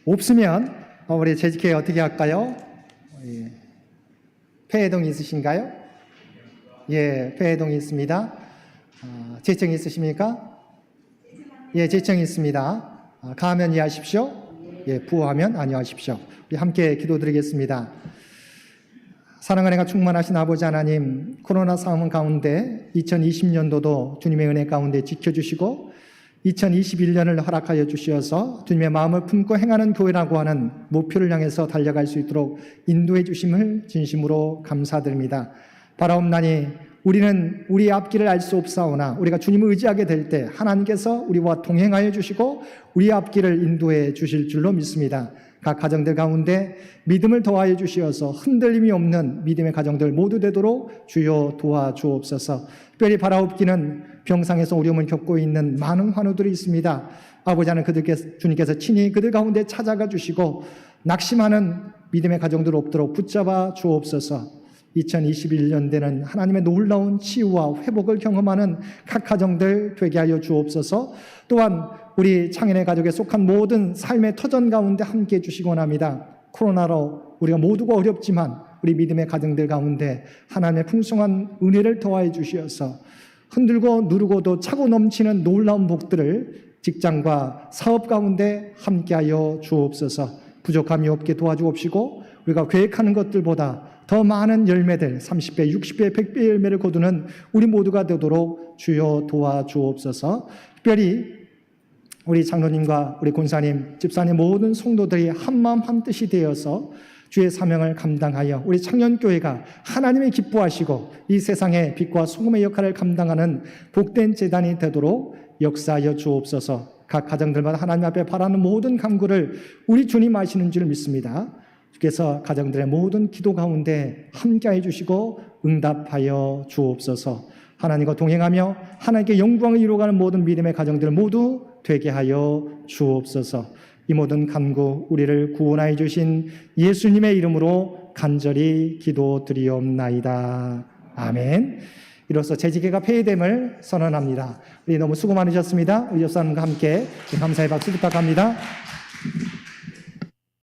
없으면 우리 재직회 어떻게 할까요? 예. 폐해동이 있으신가요? 예, 폐해동이 있습니다. 재청이 있으십니까? 예, 재청이 있습니다. 가하면 이해하십시오. 예, 부하면 아니하십시오. 우리 함께 기도드리겠습니다. 사랑하는 가 충만하신 아버지 하나님, 코로나 상황 가운데 2020년도도 주님의 은혜 가운데 지켜주시고 2021년을 허락하여 주시어서 주님의 마음을 품고 행하는 교회라고 하는 목표를 향해서 달려갈 수 있도록 인도해 주심을 진심으로 감사드립니다. 바라옵나니 우리는 우리의 앞길을 알 수 없사오나 우리가 주님을 의지하게 될 때 하나님께서 우리와 동행하여 주시고 우리의 앞길을 인도해 주실 줄로 믿습니다. 각 가정들 가운데 믿음을 더하여 주시어서 흔들림이 없는 믿음의 가정들 모두 되도록 주여 도와주옵소서. 특별히 바라옵기는 병상에서 어려움을 겪고 있는 많은 환우들이 있습니다. 아버지 하나님 주님께서 친히 그들 가운데 찾아가 주시고 낙심하는 믿음의 가정들 없도록 붙잡아 주옵소서. 2021년대는 하나님의 놀라운 치유와 회복을 경험하는 각 가정들 되게 하여 주옵소서. 또한 우리 창현의 가족에 속한 모든 삶의 터전 가운데 함께해 주시기 원합니다. 코로나로 우리가 모두가 어렵지만 우리 믿음의 가정들 가운데 하나님의 풍성한 은혜를 더하여 주시어서 흔들고 누르고도 차고 넘치는 놀라운 복들을 직장과 사업 가운데 함께하여 주옵소서. 부족함이 없게 도와주옵시고 우리가 계획하는 것들보다 더 많은 열매들 30배, 60배, 100배 열매를 거두는 우리 모두가 되도록 주여 도와주옵소서. 특별히 우리 장로님과 우리 권사님, 집사님 모든 성도들이 한마음 한뜻이 되어서 주의 사명을 감당하여 우리 청년교회가 하나님이 기뻐하시고 이 세상의 빛과 소금의 역할을 감당하는 복된 재단이 되도록 역사하여 주옵소서. 각 가정들마다 하나님 앞에 바라는 모든 간구를 우리 주님 아시는 줄 믿습니다. 주께서 가정들의 모든 기도 가운데 함께해 주시고 응답하여 주옵소서. 하나님과 동행하며 하나님께 영광을 이루어가는 모든 믿음의 가정들 모두 되게 하여 주옵소서. 이 모든 간구 우리를 구원하여 주신 예수님의 이름으로 간절히 기도드리옵나이다. 아멘. 이로써 재직회가 폐회됨을 선언합니다. 우리 너무 수고 많으셨습니다. 우리 옆사람과 함께 감사의 박수 부탁합니다.